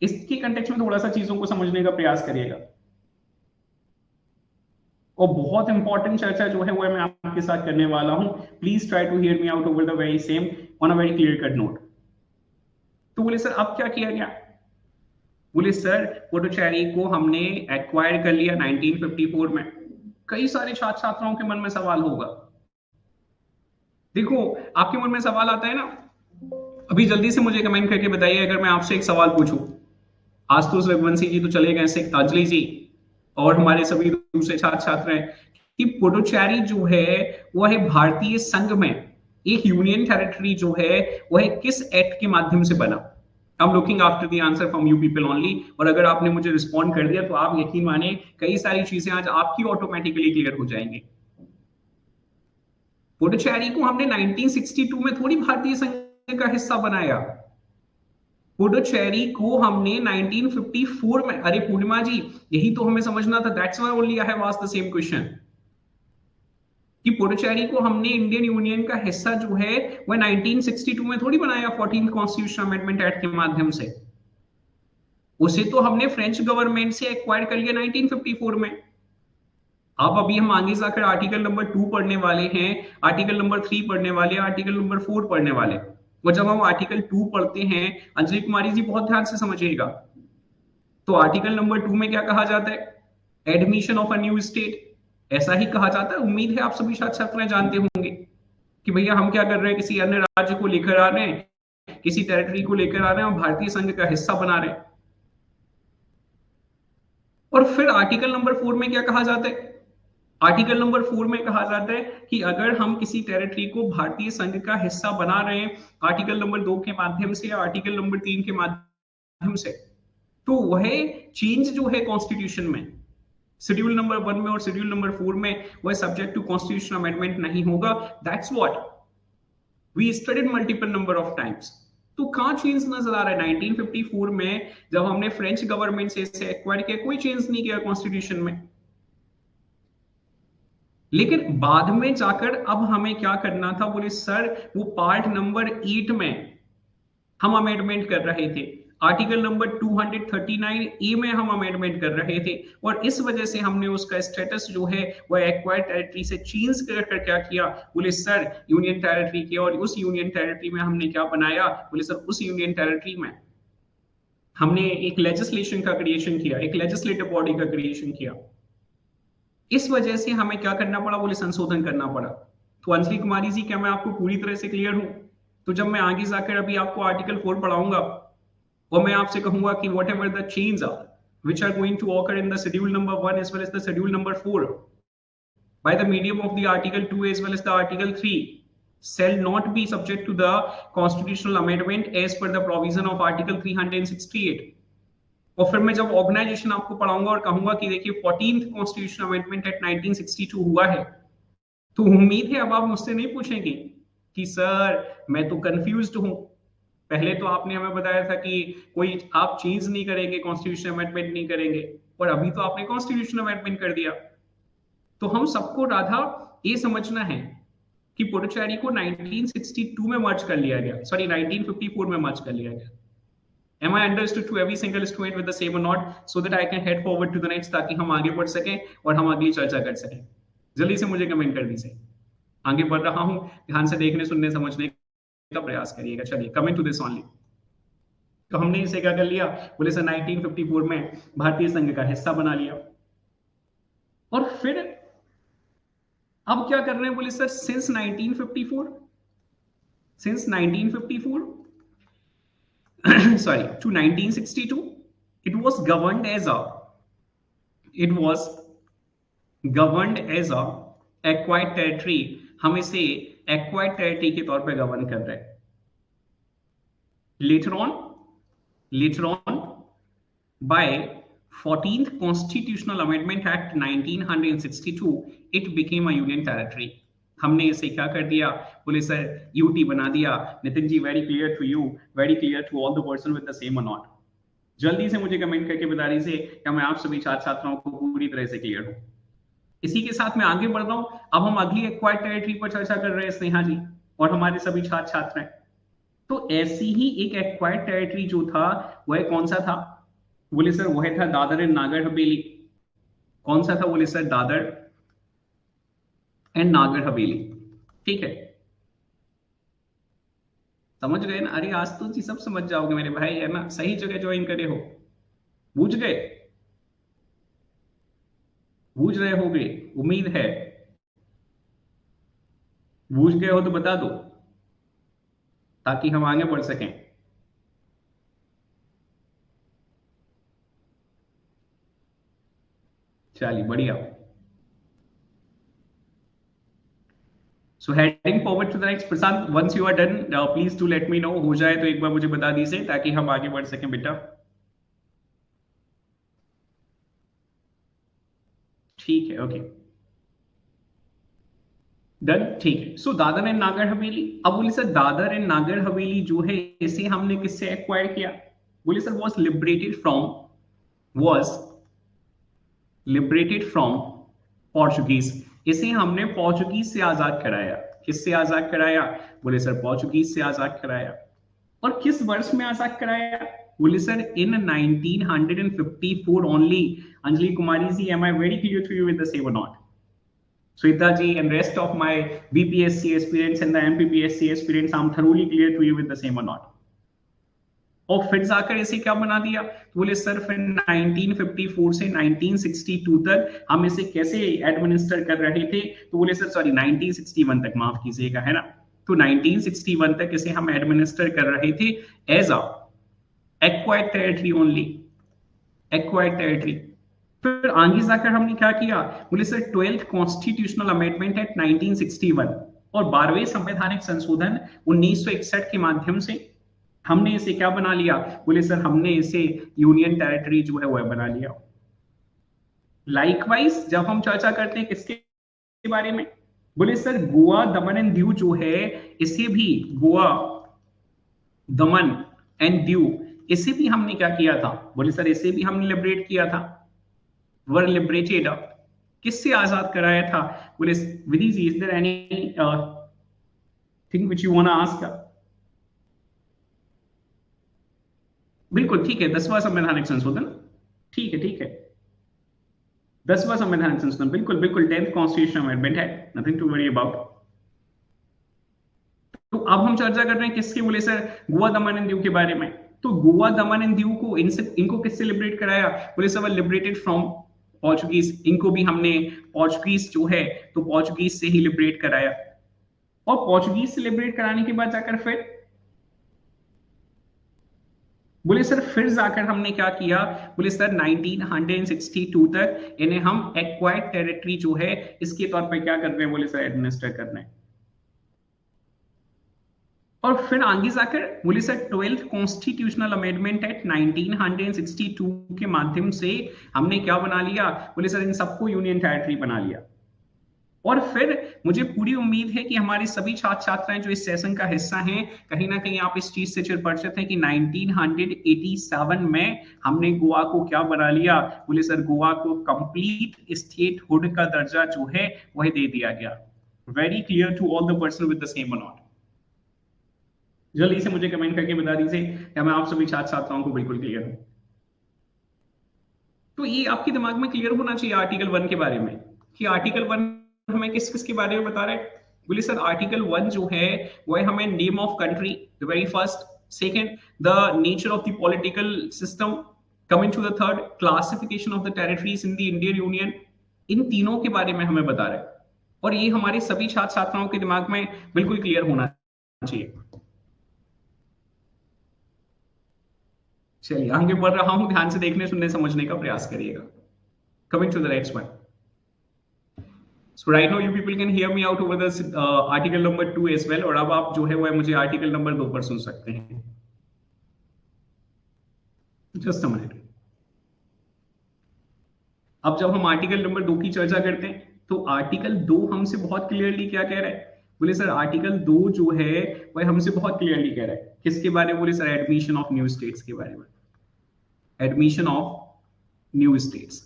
इसके कंटेक्स्ट में थोड़ा सा चीजों को समझने का प्रयास करिएगा। और बहुत इंपॉर्टेंट चर्चा जो है वो मैं आपके साथ करने वाला हूं। Please try to hear me out over the very same on a very clear cut note. तो बोले सर अब क्या किया गया? बोले सर पुडुचेरी को हमने एक्वायर कर लिया 1954 में। कई सारे छात्र छात्राओं के मन में सवाल होगा। देखो आपके मन में सवाल आता है ना, अभी जल्दी से मुझे कमेंट करके बताइए अगर मैं आपसे एक सवाल पूछूं। आशुतोष रघुवंशी जी तो चले गए, से अंजलि जी और हमारे सभी दूसरे छात्र छात्र हैं कि पुडुचेरी जो है वह है भारतीय संघ में एक यूनियन टेरिटरी जो है वह किस एक्ट के माध्यम से बना? I am looking after the answer from you people only. और अगर आपने मुझे रिस्पॉन्ड कर दिया तो आप यकीन माने कई सारी चीजें आज आपकी ऑटोमेटिकली क्लियर हो जाएंगी। पुडुचेरी को हमने 1962 में थोड़ी भारतीय संघ का हिस्सा बनाया। पुडुचेरी को हमने 1954 में, अरे पूर्णिमा जी यही तो हमें समझना था, that's why only I have asked the same question कि पुडुचेरी को हमने इंडियन यूनियन का हिस्सा जो है वह 1962 में थोड़ी बनाया 14th कॉन्स्टिट्यूशनल अमेंडमेंट एक्ट के माध्यम से। उसे तो हमने फ्रेंच गवर्नमेंट से एक्वायर कर लिया 1954 में। अब अभी हम आगे जाकर आर्टिकल नंबर 2 पढ़ने वाले हैं, आर्टिकल नंबर 3 पढ़ने वाले हैं, आर्टिकल नंबर 4 पढ़ने वाले। और जब हम आर्टिकल 2 पढ़ते हैं, अंजलि कुमारी जी बहुत ध्यान से समझिएगा, तो आर्टिकल नंबर 2 में क्या कहा जाता है? Admission of a new state, ऐसा ही कहा जाता है। उम्मीद है आप सभी छात्र छात्राएं जानते होंगे कि भैया हम क्या कर रहे हैं, किसी अन्य राज्य को लेकर आ रहे हैं, किसी टेरिटरी को लेकर आ रहे हैं और भारतीय संघ का हिस्सा बना रहे हैं। और फिर आर्टिकल नंबर 4 में क्या कहा जाता है? आर्टिकल नंबर 4 में कहा जाता है कि अगर हम किसी टेरिटरी को भारतीय संघ का हिस्सा बना रहे हैं आर्टिकल नंबर 2 के माध्यम से या आर्टिकल नंबर 3 के माध्यम से, तो वह चेंज जो है कॉन्स्टिट्यूशन में शेड्यूल नंबर 1 में और शेड्यूल नंबर 4 में वह सब्जेक्ट टू कॉन्स्टिट्यूशनल अमेंडमेंट नहीं होगा। That's what we studied multiple number of times. तो कहां चेंज नजर आ रहा है? 1954 में जब हमने फ्रेंच गवर्नमेंट से इसे एक्वायर किया, कोई चेंज नहीं किया कॉन्स्टिट्यूशन में। लेकिन बाद में जाकर अब हमें क्या करना था? बोले सर वो पार्ट नंबर 8 में हम अमेंडमेंट कर रहे थे, आर्टिकल नंबर 239 ए में हम अमेंडमेंट कर रहे थे, और इस वजह से हमने उसका स्टेटस जो है वह एक्वायर्ड टेरिटरी से चेंज कर क्या किया? बोले सर यूनियन टेरिटरी किया। और उस यूनियन टेरिटरी में हमने क्या बनाया? बोले सर उस यूनियन टेरिटरी में हमने एक लेजिस्लेशन का क्रिएशन किया, एक लेजिस्लेटिव बॉडी का क्रिएशन किया। इस वजह से हमें क्या करना पड़ा? बोले संशोधन करना पड़ा। तो अंजलि कुमारी जी क्या मैं आपको पूरी तरह से क्लियर हूं? तो जब मैं आगे जाकर अभी आपको आर्टिकल 4 पढ़ाऊंगा और मैं आपसे कहूंगा कि what ever the change which are going to occur in the schedule number 1 as well as the schedule number 4 by the medium of the article 2 as well as the article 3 shall not be subject to the constitutional amendment as per the provision of article 368। और फिर मैं जब organisation आपको पढ़ाऊंगा और कहूंगा कि देखिए 14th कॉन्स्टिट्यूशन अमेंडमेंट एक्ट 1962 हुआ है, तो उम्मीद है अब आप मुझसे नहीं पूछेंगे कि सर मैं तो कंफ्यूज्ड हूं, पहले तो आपने हमें बताया था कि कोई आप चेंज नहीं करेंगे, कॉन्स्टिट्यूशन अमेंडमेंट नहीं करेंगे, और अभी तो आपने कॉन्स्टिट्यूशन अमेंडमेंट कर दिया। तो हम सबको राधा ये समझना है कि पुडुचेरी को 1962 में मर्ज कर लिया गया, सॉरी 1954 में मर्ज कर लिया गया। Am I understood to every single student with the same or not, so that I can head forward to the next, ताकि हम आगे बढ़ सकें और हम अगली चर्चा कर सकें? जल्दी से मुझे कमेंट कर दीजिए। आगे बढ़ रहा हूं, ध्यान से देखने सुनने समझने का प्रयास करिएगा। चलिए कमिंग टू दिस ओनली। तो हमने इसे क्या कर लिया? बोले सर 1954 में भारतीय संघ का हिस्सा बना लिया। और फिर अब क्या कर रहे हैं? बोले sir since 1954 sorry to 1962 it was governed as a acquired territory। हम इसे acquired territory के तौर पे गवर्न कर रहे हैं। later on by 14th constitutional amendment act 1962 it became a union territory। हमने इसे क्या कर दिया? बोले सर यूटी बना दिया। Nitin ji very clear to you, very clear to all the person with the same और नॉट? जल्दी से मुझे कमेंट करके बता दीजिए क्या मैं आप सभी छात्र छात्राओं को पूरी तरह से क्लियर हूं। इसी के साथ मैं आगे बढ़ रहा हूं। अब हम अगली एक्वायर्ड टेरिटरी पर चर्चा कर रहे हैं स्नेहा जी और हमारे सभी छात्र छात्राएं। तो ऐसी ही एक एक्वायर्ड टेरिटरी जो था वह कौन सा था? बोले सर वह था दादर एंड नागर हवेली। कौन सा था? बोले सर दादर एंड नागर हवेली। ठीक है, समझ गए ना? अरे आज तो जी सब समझ जाओगे मेरे भाई, है ना? सही जगह ज्वाइन करे हो। बूझ गए? बूझ रहे होगे, उम्मीद है। बूझ गए हो तो बता दो ताकि हम आगे बढ़ सकें। चलिए बढ़िया। So heading forward to the next, Prashant once you are done please to let me know. हो जाए तो एक बार मुझे बता दीजिए ताकि हम आगे बढ़ सकें बेटा। ठीक है, ओके डन। ठीक है, सो दादर एंड नागर हवेली। अब बोले सर दादर एंड नागर हवेली जो है इसे हमने किससे एक्वायर किया? बोले sir was liberated from, was liberated from Portuguese. इसे हमने पोर्चुगीज से आजाद कराया। किससे आजाद कराया? बोले सर पोर्चुगीज से आजाद कराया। और किस वर्ष में आजाद कराया? बोले sir in 1954 only. Anjali Kumari ji, am I very clear to you with the same और not? Sweta ji and rest of my BPSC aspirants and the MPPSC aspirants, I'm thoroughly clear to you with the same or not? और फिर जाकर इसे क्या बना दिया? तो बोले सर फिर 1954 से 1962 तक हम इसे कैसे एडमिनिस्टर कर रहे थे? तो बोले सर सॉरी 1961 तक, माफ कीजिएगा, है ना? तो 1961 तक इसे हम एडमिनिस्टर कर रहे थे as a acquired territory only, acquired territory. फिर आगे जाकर हमने क्या किया? बोले sir 12th constitutional amendment act 1961 और 12वें संवैधानिक संशोधन 1961 के माध्यम से हमने इसे क्या बना लिया? बोले सर हमने इसे यूनियन टेरिटरी जो है वह बना लिया। लाइकवाइज जब हम चर्चा करते हैं किसके बारे में? बोले sir Goa Daman and Diu जो है इसे भी, गोवा दमन एंड दीव इसे भी हमने क्या किया था? बोले सर इसे भी हमने लिबरेट किया था। वर लिबरेटेड, किससे आजाद कराया था? बोले Vidhi ji, is there anything which you want to ask? बिल्कुल ठीक है, 10वां संवैधानिक संशोधन। ठीक है, ठीक है, 10वां संवैधानिक संशोधन, बिल्कुल बिल्कुल 10th कॉन्स्टिट्यूशन अमेंडमेंट है, नथिंग टू वरी अबाउट। तो अब हम चर्चा कर रहे हैं किसके? बोले sir Goa Daman and Diu के बारे में। तो गोवा दमन एंड दीव को इनको किससे लिबरेट कराया? बोले सर लिबरेटेड फ्रॉम पोर्चुगीज। इनको भी हमने पोर्चुगीज जो है तो पोर्चुगीज से ही लिबरेट कराया। और पोर्चुगीज से लिबरेट कराने के बाद जाकर फिर बोले सर फिर जाकर हमने क्या किया? बोले सर 1962 तक इन्हें हम एक्वायर्ड टेरिटरी जो है इसके तौर पर क्या कर रहे हैं? बोले सर एडमिनिस्टर कर रहे हैं। और फिर आगे जाकर बोले sir 12th constitutional amendment act 1962 के माध्यम से हमने क्या बना लिया? बोले सर इन सबको यूनियन टेरिटरी बना लिया। और फिर मुझे पूरी उम्मीद है कि हमारे सभी छात्र छात्राएं जो इस सेशन का हिस्सा हैं कहीं ना कहीं आप इस चीज से चिरपरिचित हैं कि 1987 में हमने गोवा को क्या बना लिया? बोले सर गोवा को कंप्लीट स्टेटहुड का दर्जा जो है वह दे दिया गया। Very clear to all the person with the same not? जल्दी से मुझे कमेंट करके बता दीजिए क्या मैं आप सभी छात्र छात्राओं को बिल्कुल क्लियर हूं? तो ये आपके दिमाग में क्लियर होना चाहिए आर्टिकल 1 के बारे में कि आर्टिकल 1 हमें किस किस के बारे में बता रहे हैं। बोले सर आर्टिकल 1 जो है वह हमें name of country the very first, second the nature of the political system, coming to the third classification of the territories in the Indian union, इन तीनों के बारे में हमें बता रहे हैं। और ये हमारे सभी छात्र छात्राओं के दिमाग में बिल्कुल क्लियर होना चाहिए। चलिए आगे बढ़ रहा हूं, ध्यान से देखने सुनने समझने का प्रयास करिएगा। Coming to the next one. So right now you people can hear me out over this article number 2 as well, और अब आप जो है वह मुझे आर्टिकल नंबर 2 पर सुन सकते हैं। Just a minute. अब जब हम आर्टिकल नंबर 2 की चर्चा करते हैं तो आर्टिकल 2 हमसे बहुत क्लियरली क्या कह रहा है? बोले सर आर्टिकल 2 जो है वह हमसे बहुत क्लियरली कह रहा है किसके बारे में? बोले sir admission of new states के बारे में। Admission of new states.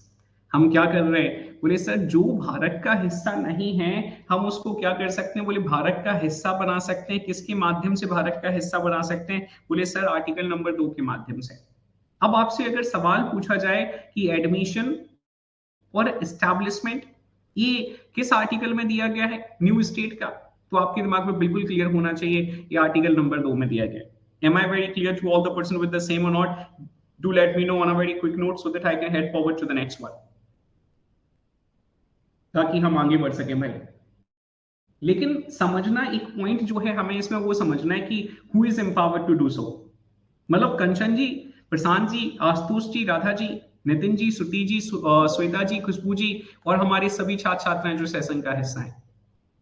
हम क्या कर रहे हैं? बोले सर जो भारत का हिस्सा नहीं है हम उसको क्या कर सकते हैं? बोले भारत का हिस्सा बना सकते हैं। किसके माध्यम से भारत का हिस्सा बना सकते हैं? बोले सर आर्टिकल नंबर 2 के माध्यम से। अब आपसे अगर सवाल पूछा जाए कि एडमिशन और एस्टैब्लिशमेंट ये किस आर्टिकल में दिया गया है न्यू स्टेट का, तो आपके दिमाग में बिल्कुल क्लियर होना चाहिए ये आर्टिकल नंबर 2 में दिया गया है। Am I very clear to all the person with the same और not? Do let me know on a very quick note so that I can head forward to the next one, ताकि हम आगे बढ़ सके भाई। लेकिन समझना एक पॉइंट जो है हमें इसमें वो समझना है कि who is empowered to do so. मतलब कंचन जी, प्रशांत जी, आशुतोष जी, राधा जी, नितिन जी, श्रुति जी, श्वेता जी, खुशबू जी और हमारे सभी छात्र छात्राएं जो सेशन का हिस्सा हैं,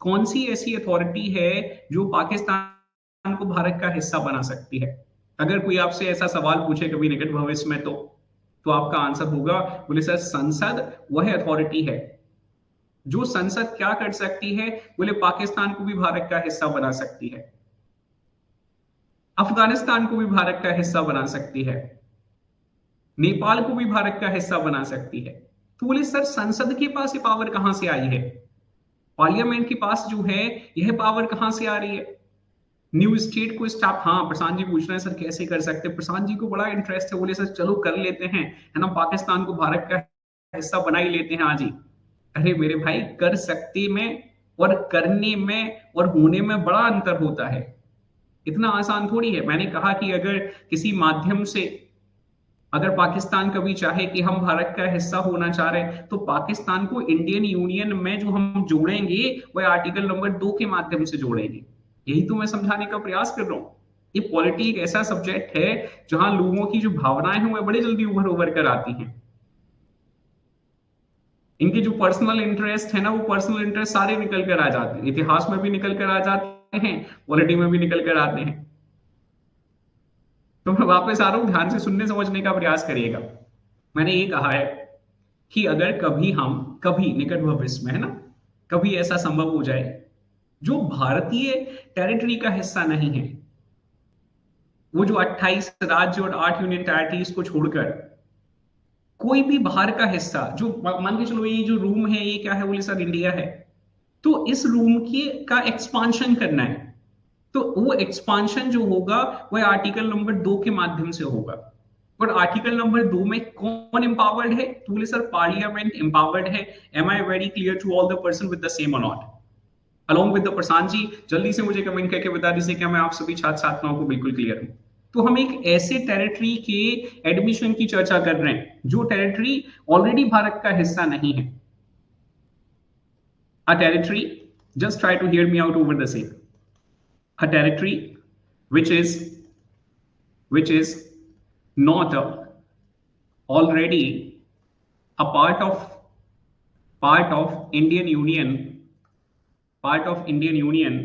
कौन सी ऐसी अथॉरिटी है जो पाकिस्तान को भारत का हिस्सा बना सकती है? अगर कोई आपसे ऐसा सवाल पूछे कभी निकट भविष्य में तो आपका आंसर होगा, बोले सर संसद वह अथॉरिटी है जो संसद क्या कर सकती है? बोले पाकिस्तान को भी भारत का हिस्सा बना सकती है, अफगानिस्तान को भी भारत का हिस्सा बना सकती है, नेपाल को भी भारत का हिस्सा बना सकती है। तो बोले सर संसद के पास ये पावर कहां से आई है? पार्लियामेंट के पास जो है यह पावर कहां से आ रही है? न्यू स्टेट को स्टॉप। हाँ प्रशांत जी पूछ रहे हैं सर कैसे कर सकते हैं? प्रशांत जी को बड़ा इंटरेस्ट है, बोले सर चलो कर लेते हैं, है ना, पाकिस्तान को भारत का हिस्सा बना ही लेते हैं आज ही। अरे मेरे भाई कर सकते में और करने में और होने में बड़ा अंतर होता है, इतना आसान थोड़ी है। मैंने कहा कि अगर किसी माध्यम से अगर पाकिस्तान कभी चाहे कि हम भारत का हिस्सा होना चाह रहे हैं तो पाकिस्तान को इंडियन यूनियन में जो हम जोड़ेंगे वह आर्टिकल नंबर 2 के माध्यम से जोड़ेंगे। यही तो मैं समझाने का प्रयास कर रहा हूं। ये पॉलिटी एक ऐसा सब्जेक्ट है जहां लोगों की जो भावनाएं हैं वह बड़े जल्दी उभर उभर कर आती हैं। इनके जो पर्सनल इंटरेस्ट है ना, वो पर्सनल इंटरेस्ट सारे निकल कर आ जाते हैं, इतिहास में भी निकल कर आ जाते हैं, पॉलिटी में भी निकल कर आते हैं। तो मैं वापस आ रहा हूं, ध्यान से सुनने समझने का प्रयास करिएगा। मैंने ये कहा है कि अगर कभी हम कभी निकट भविष्य में, है ना, कभी ऐसा संभव हो जाए जो भारतीय टेरिटरी का हिस्सा नहीं है, वो जो 28 राज्य और 8 यूनियन टेरिटरीज को छोड़कर कोई भी बाहर का हिस्सा, जो मान के चलो ये जो रूम है ये क्या है? बोले सर इंडिया है। तो इस रूम की का एक्सपांशन करना है, तो वो एक्सपांशन जो होगा वह आर्टिकल नंबर 2 के माध्यम से होगा। और आर्टिकल नंबर 2 में कौन एम्पावर्ड है? तो बोले सर पार्लियामेंट एम्पावर्ड है। Am I very clear to all the person with the same और not? Along with the Prashant ji जल्दी से मुझे कमेंट करके बता दीजिए क्या मैं आप सभी छात्र छात्राओं को बिल्कुल क्लियर हूं? तो हम एक ऐसे टेरिटरी के एडमिशन की चर्चा कर रहे हैं जो टेरिटरी ऑलरेडी भारत का हिस्सा नहीं है। A territory, just try to hear me out over the same, a territory which is which is not already a part of Indian Union, part of Indian Union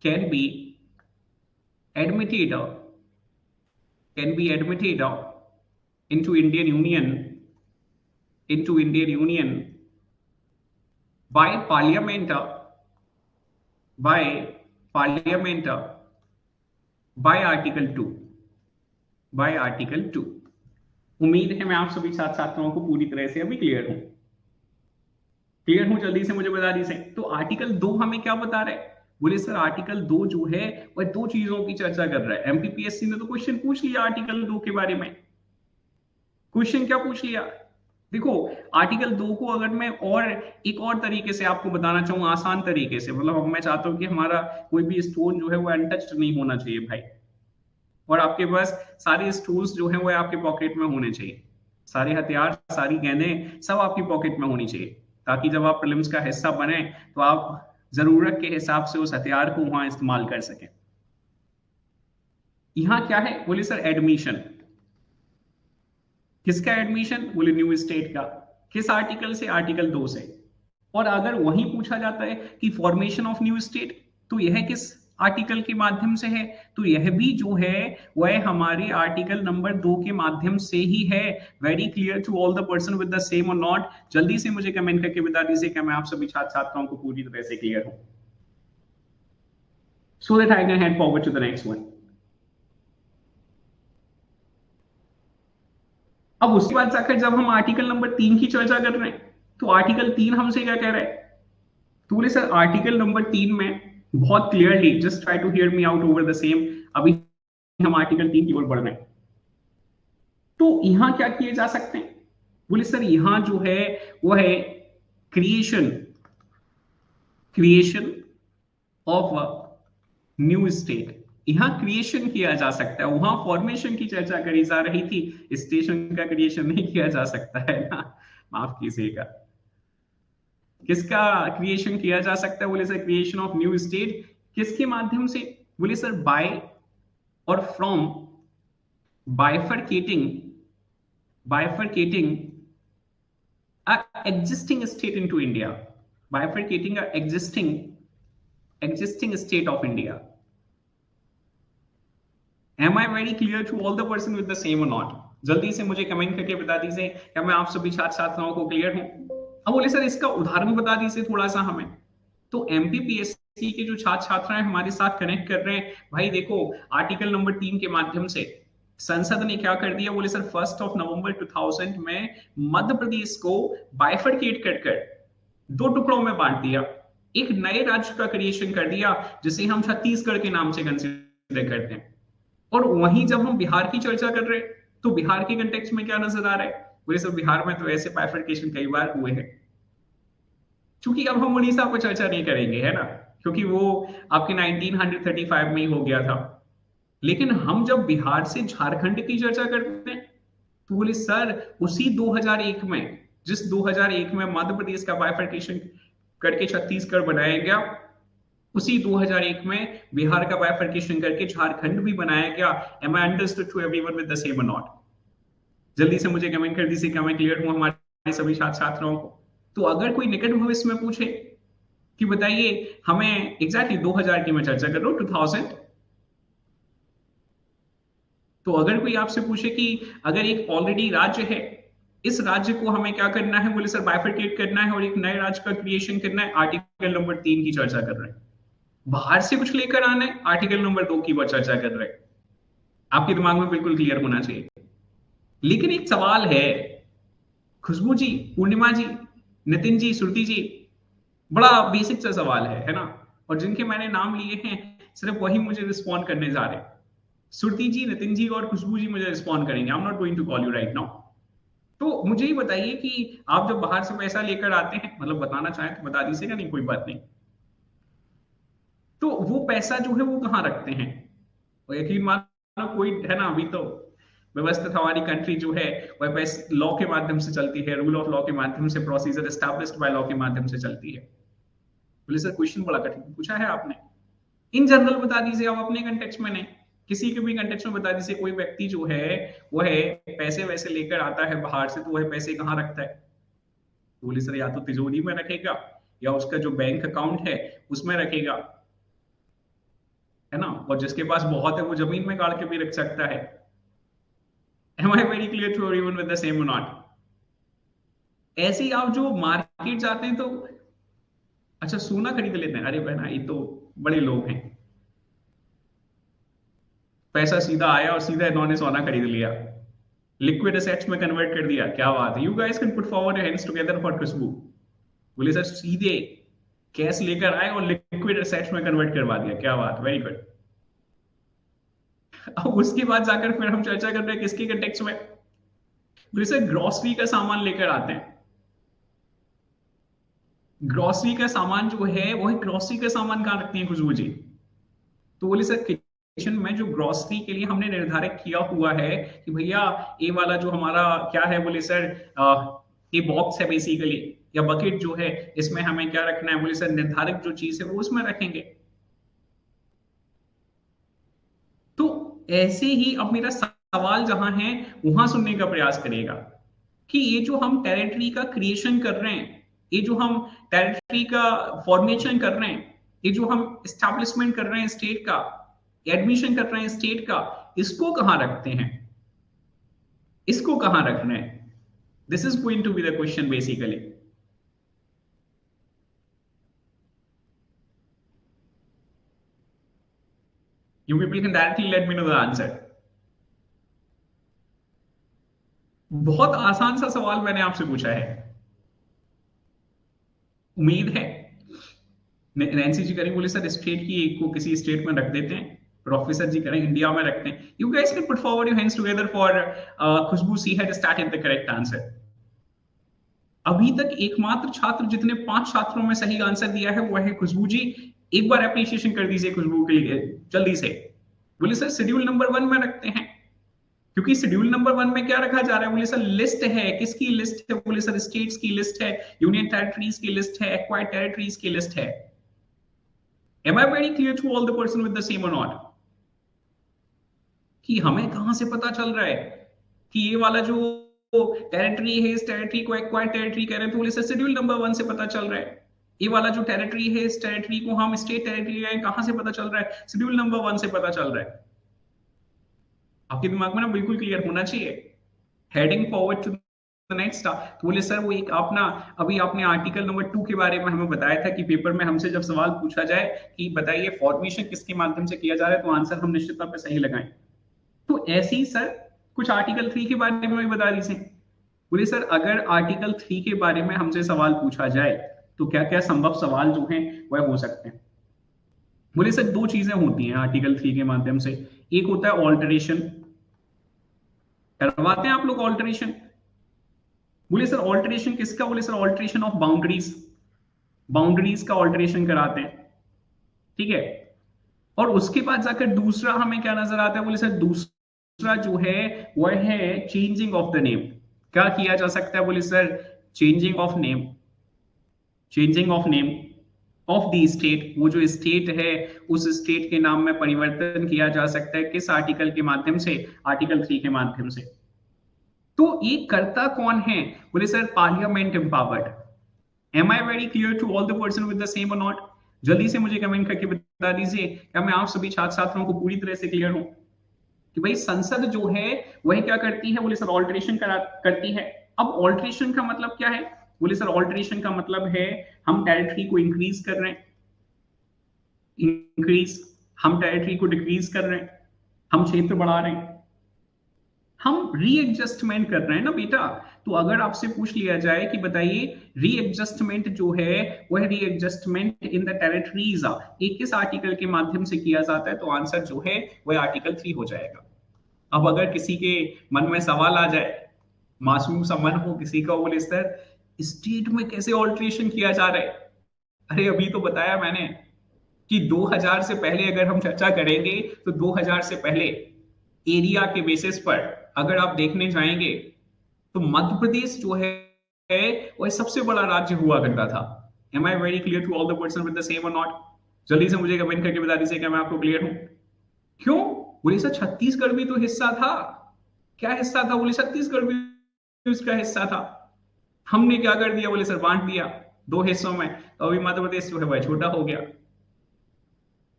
can be admitted can be admitted into Indian Union into Indian Union by Parliament by Parliament by Article 2 by Article 2। उम्मीद है मैं आप सभी छात्र छात्राओं को पूरी तरह से अभी क्लियर हूं। क्लियर हूं? जल्दी से मुझे बता दीजिए। तो आर्टिकल 2 हमें क्या बता रहा है? बोले सर आर्टिकल 2 जो है वह दो चीजों की चर्चा कर रहा है। एमपीपीएससी ने तो क्वेश्चन पूछ लिया आर्टिकल 2 के बारे में। क्वेश्चन क्या पूछ लिया? देखो आर्टिकल 2 को अगर मैं और एक और तरीके से आपको बताना चाहूँ, आसान तरीके से, मतलब मैं चाहता हूं कि हमारा कोई भी स्टोन जो है वो अनटच्ड नहीं होना चाहिए भाई, और आपके पास सारे टूल्स जो है वो आपके पॉकेट में होने चाहिए, सारे हथियार, सारी गेंदें सब आपकी पॉकेट में होनी चाहिए, ताकि जब आप प्रीलिम्स का हिस्सा बने तो आप जरूरत के हिसाब से उस हथियार को वहां इस्तेमाल कर सकें। यहां क्या है? बोले सर एडमिशन। किसका एडमिशन? बोले न्यू स्टेट का। किस आर्टिकल से? आर्टिकल 2 से। और अगर वही पूछा जाता है कि फॉर्मेशन ऑफ न्यू स्टेट, तो यह किस आर्टिकल के माध्यम से है? तो यह भी जो है वह हमारे आर्टिकल नंबर 2 के माध्यम से ही है। Very clear to all the person with the same और नॉट? जल्दी से मुझे कमेंट करके बता दीजिए क्या मैं आप सभी छात्र छात्राओं को पूरी तरह से क्लियर हूं, so that I can head forward to the next one। अब उसके बाद जाकर जब हम आर्टिकल नंबर 3 की चर्चा कर रहे हैं, तो आर्टिकल 3 हमसे क्या कह रहा है? तो बोले सर आर्टिकल नंबर 3 में बहुत clearly, just try to hear me out over the same, अभी हम आर्टिकल 3 की ओर बढ़ रहे हैं। तो यहां क्या किए जा सकते हैं? बोले सर यहां जो है वो है creation creation of a new state. यहां क्रिएशन किया जा सकता है, वहां फॉर्मेशन की चर्चा करी जा रही थी, स्टेशन का क्रिएशन नहीं किया जा सकता है ना, माफ कीजिएगा। किसका क्रिएशन किया जा सकता है? बोले sir creation of new state किसके माध्यम से? बोले सर बाय और from bifurcating bifurcating a existing state into India, bifurcating a existing state of India. Am I very clear to all the person with the same or not? जल्दी से मुझे comment करके बता दीजिए, क्या मैं आप सभी छात्र छात्राओं को क्लियर हूं? अब बोले सर इसका उदाहरण बता दीजिए थोड़ा सा हमें। तो एमपीपीएससी के जो छात्र छात्राएं हमारे साथ कनेक्ट कर रहे हैं, भाई देखो आर्टिकल नंबर 3 के माध्यम से संसद ने क्या कर दिया? बोले सर 1 नवंबर 2000 में मध्य प्रदेश को बाइफरकेट कर कर दो टुकड़ों में बांट दिया, एक नए राज्य का क्रिएशन कर दिया जिसे हम छत्तीसगढ़ के नाम से कंसिडर करते हैं। और वहीं जब हम बिहार की चर्चा कर रहे हैं, तो बिहार के कंटेक्स्ट में क्या नजर आ रहा है? बोले सर बिहार में तो ऐसे बाइफरकेशन कई बार हुए हैं। क्योंकि अब हम उड़ीसा पर चर्चा नहीं करेंगे, है ना, क्योंकि वो आपके 1935 में ही हो गया था। लेकिन हम जब बिहार से झारखंड की चर्चा करते हैं, तो बोले सर उसी 2001 में, जिस 2001 में मध्य प्रदेश का बाइफरकेशन करके छत्तीसगढ़ बनाया गया, उसी 2001 में बिहार का बाइफरकेशन करके झारखंड भी बनाया गया। Am I understood to everyone with the same और नॉट? जल्दी से मुझे कमेंट कर दीजिए, क्या मैं क्लियर हूं हमारे सभी छात्र छात्राओं को? तो अगर कोई निकट भविष्य में पूछे कि बताइए हमें एग्जैक्टली 2000 की मैं चर्चा कर रहा हूं, 2000, तो अगर कोई आपसे पूछे कि अगर एक ऑलरेडी राज्य है, इस राज्य को हमें क्या करना है? बोले सर बाइफरकेट करना है और एक नए राज्य का क्रिएशन करना है, आर्टिकल नंबर 3 की चर्चा कर रहे हैं। बाहर से कुछ लेकर आना है, आर्टिकल नंबर 2 की वो चर्चा कर रहे हैं। आपके दिमाग में बिल्कुल क्लियर होना चाहिए। लेकिन एक सवाल है, खुशबू जी, पूर्णिमा जी, नितिन जी, श्रुति जी, बड़ा बेसिक सा सवाल है ना, और जिनके मैंने नाम लिए हैं सिर्फ वही मुझे रिस्पॉन्ड करने जा रहे हैं। श्रुति जी, नितिन जी और खुशबू जी मुझे रिस्पॉन्ड करेंगे। I am not going to call you right now. तो मुझे ही बताइए कि आप जब बाहर से पैसा लेकर आते हैं, मतलब बताना चाहें तो बता दीजिएगा, नहीं कोई बात नहीं, तो वो पैसा जो है वो कहाँ रखते हैं? और यकीन मानो कोई है ना, अभी तो व्यवस्थित हमारी कंट्री जो है वह पैसे लॉ के माध्यम से चलती है, रूल ऑफ लॉ के माध्यम से, प्रोसीजर एस्टैब्लिश्ड बाय लॉ के माध्यम से चलती है। बोले सर क्वेश्चन बड़ा कठिन पूछा है आपने। इन जनरल बता दीजिए, आप अपने कंटेक्स्ट में नहीं, किसी के भी कंटेक्स्ट में बता दीजिए। कोई व्यक्ति जो है वो है पैसे वैसे लेकर आता है बाहर से, तो वह पैसे कहाँ रखता है? बोले सर या तो तिजोरी में रखेगा, या उसका जो बैंक अकाउंट है उसमें रखेगा, है ना, और जिसके पास बहुत है वो जमीन में गाड़ के भी रख सकता है। Am I very clear to everyone with the same और नॉट? ऐसे ही आप जो मार्केट जाते हैं तो अच्छा सोना खरीद लेते हैं, अरे बहना ये तो बड़े लोग हैं, पैसा सीधा आया और सीधा इन्होंने सोना खरीद लिया, लिक्विड एसेट्स में कन्वर्ट कर दिया। क्या बात है, you guys can put forward your hands together for Khushboo. बोले सर सीधे कैश लेकर आए और लिक्विड एसेट्स में कन्वर्ट करवा दिया, क्या बात, वेरी गुड। अब उसके बाद जाकर फिर हम चर्चा कर रहे हैं किसके कंटेक्स्ट में? बोले सर ग्रोसरी का सामान लेकर आते हैं, ग्रोसरी का सामान जो है वो है, ग्रोसरी का सामान कहाँ रखती है खुशबू जी? तो बोले सर किचन में जो ग्रोसरी के लिए हमने निर्धारित किया हुआ है कि भैया ये वाला जो हमारा क्या है, बोले सर ये बॉक्स है बेसिकली, या बकेट जो है, इसमें हमें क्या रखना है? बोले सर निर्धारित जो चीज है वो उसमें रखेंगे। तो ऐसे ही अब मेरा सवाल जहां है वहां सुनने का प्रयास करिएगा कि ये जो हम टेरिटरी का क्रिएशन कर रहे हैं, ये जो हम टेरिटरी का फॉर्मेशन कर रहे हैं, ये जो हम एस्टैब्लिशमेंट कर रहे हैं स्टेट का, एडमिशन कर रहे हैं स्टेट का, इसको कहां रखते हैं? इसको कहां रखना है? This is going to be the question basically. You people can directly let me know the answer. बहुत आसान सा सवाल मैंने आपसे पूछा है, उम्मीद है नैन्सी जी करेंगे, बोले सर स्टेट की एक को किसी स्टेट में रख देते हैं, प्रोफेसर जी करें इंडिया में रखते हैं। You guys can put forward your hands together for Khushboo she had started the correct answer. अभी तक एकमात्र छात्र जितने 5 छात्रों में सही आंसर दिया है वो है खुशबू जी। एक बार एप्रिसिएशन कर दीजिए खुशबू के लिए जल्दी से। बोले सर शेड्यूल नंबर 1 में रखते हैं, क्योंकि शेड्यूल नंबर 1 में क्या रखा जा रहा है? बोले सर लिस्ट है, किसकी लिस्ट है? बोले सर स्टेट्स की लिस्ट है, यूनियन टेरिटरीज की लिस्ट है, एक्वायर्ड टेरिटरीज की लिस्ट है। Am I very clear to all the person with the same or not? कि हमें कहां से पता चल रहा है कि ये वाला जो टेरिटरी है, इस टेरिटरी को एक्वायर्ड टेरिटरी कह रहे हैं, तो बोले सर शेड्यूल नंबर 1 से पता चल रहा है। ये वाला जो टेरिटरी है, इस टेरिटरी को हम स्टेट टेरिटरी कह रहे हैं, कहां से पता चल रहा है? शेड्यूल नंबर 1 से पता चल रहा है। आपके दिमाग में ना बिल्कुल क्लियर होना चाहिए। Heading forward to the next. तो बोले सर वो एक अपना अभी आपने आर्टिकल नंबर 2 के बारे में हमें बताया था कि पेपर में हमसे जब सवाल पूछा जाए कि बताइए फॉर्मेशन किसके माध्यम से किया जा रहा है, तो आंसर हम निश्चित तौर पर सही लगाएं। तो ऐसे ही सर कुछ आर्टिकल 3 के बारे में भी बता दीजिए। बोले सर अगर आर्टिकल 3 के बारे में हमसे सवाल पूछा जाए तो क्या क्या संभव सवाल जो हैं वह हो सकते हैं। बोले सर दो चीजें होती हैं आर्टिकल 3 के माध्यम से। एक होता है ऑल्टरेशन, करवाते हैं आप लोग ऑल्टरेशन? बोले सर ऑल्टरेशन किसका? बोले sir alteration of boundaries, boundaries का ऑल्टरेशन कराते हैं, ठीक है। और उसके बाद जाकर दूसरा हमें क्या नजर आता है? बोले सर दूसरा जो है वह है चेंजिंग ऑफ द नेम। क्या किया जा सकता है? बोले sir changing of name, changing of name of the state. वो जो स्टेट है उस स्टेट के नाम में परिवर्तन किया जा सकता है, किस आर्टिकल के माध्यम से? आर्टिकल 3 के माध्यम से। तो ये करता कौन है? बोले sir parliament empowered. Am I very clear to all the person with the same और नॉट? जल्दी से मुझे कमेंट करके बता दीजिए, क्या मैं आप सभी छात्र छात्रों को पूरी तरह से क्लियर हूं कि भाई संसद जो है वह क्या करती है? बोले सर ऑल्टरेशन करती है। अब ऑल्टरेशन का मतलब क्या है? बोले सर ऑल्टरेशन का मतलब है हम टेरिटरी को इंक्रीज कर रहे हैं, इंक्रीज, हम टेरिटरी को डिक्रीज कर रहे हैं, हम क्षेत्र बढ़ा रहे हैं, हम रीएडजस्टमेंट कर रहे हैं ना बेटा। तो अगर आपसे पूछ लिया जाए कि बताइए रीएडजस्टमेंट जो है वह रीएडजस्टमेंट इन द टेरिटरीज एक किस आर्टिकल के माध्यम से किया जाता है, तो आंसर जो है वह आर्टिकल 3 हो जाएगा। अब अगर किसी के मन में सवाल आ जाए, मासूम सा मन हो किसी का, बोले सर स्टेट में कैसे ऑल्टरेशन किया जा रहा है? अरे अभी तो बताया मैंने कि 2000 से पहले अगर हम चर्चा करेंगे तो 2000 से पहले एरिया के बेसिस पर अगर आप देखने जाएंगे तो मध्य प्रदेश जो है वह सबसे बड़ा राज्य हुआ करता था। Am I very clear to all the person with the same और नॉट? जल्दी से मुझे कमेंट करके बता दीजिए क्या मैं आपको क्लियर हूं। क्यों? बोले सर छत्तीसगढ़ भी तो हिस्सा था। क्या हिस्सा था? बोले छत्तीसगढ़ भी उसका हिस्सा था। हमने क्या कर दिया? बोले सर बांट दिया दो हिस्सों में, तो अभी मध्य प्रदेश जो है वह छोटा हो गया।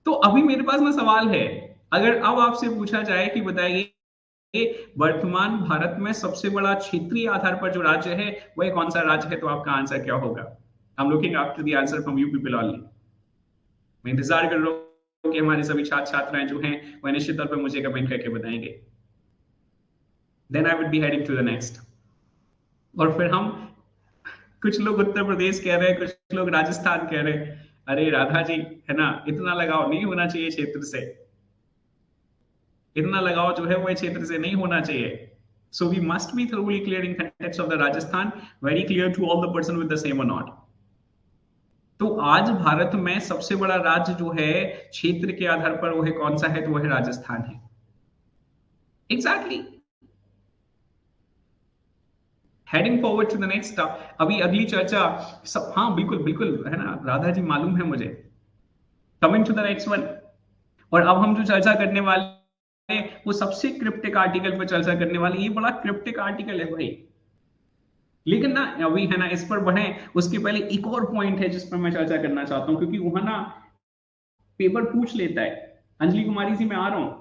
तो अभी मेरे पास ना सवाल है, अगर अब आपसे पूछा जाए कि बताइए वर्तमान भारत में सबसे बड़ा क्षेत्रीय आधार पर जो राज्य है वह कौन सा राज्य है, तो आपका आंसर क्या होगा? I am looking after the answer from you people only. मैं इंतजार कर रहा हूं कि हमारे सभी छात्र छात्राएं जो हैं वह निश्चित तौर पर मुझे कमेंट करके बताएंगे। Then I would be heading to the next. और फिर हम, कुछ लोग उत्तर प्रदेश कह रहे हैं, कुछ लोग राजस्थान कह रहे हैं। अरे राधा जी है ना, इतना लगाव नहीं होना चाहिए क्षेत्र से, इतना लगाव जो है वो क्षेत्र से नहीं होना चाहिए। So we must be thoroughly clear in context of the Rajasthan, very clear to all the person with the same or not. तो आज भारत में सबसे बड़ा राज्य जो है क्षेत्र के आधार पर वो है कौन सा है, तो वह है राजस्थान है। Exactly. Heading forward to the next. अभी अगली चर्चा सब, हाँ बिल्कुल बिल्कुल है ना राधा जी, मालूम है मुझे। Coming to the next one. और अब हम जो चर्चा करने वाले हैं वो सबसे क्रिप्टिक आर्टिकल पर चर्चा करने वाले। ये बड़ा क्रिप्टिक आर्टिकल है भाई, लेकिन ना अभी है ना इस पर बढ़े उसके पहले एक और पॉइंट है जिस पर मैं चर्चा करना चाहता हूं, क्योंकि वहां ना पेपर पूछ लेता है। अंजलि कुमारी जी मैं आ रहा हूं।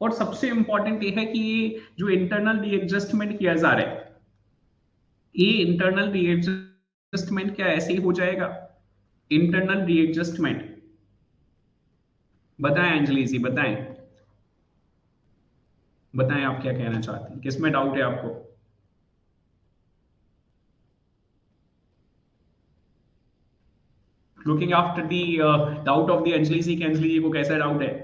और सबसे इंपॉर्टेंट ये है कि ये जो इंटरनल रीएडजस्टमेंट किया जा रहा है, ये इंटरनल रीएडजस्टमेंट क्या ऐसे ही हो जाएगा? इंटरनल रीएडजस्टमेंट बताएं अंजलि जी, बताएं बताएं आप क्या कहना चाहते हैं, किसमें डाउट है आपको? Looking after the doubt of the Anjali ji, कि अंजलि जी को कैसा डाउट है?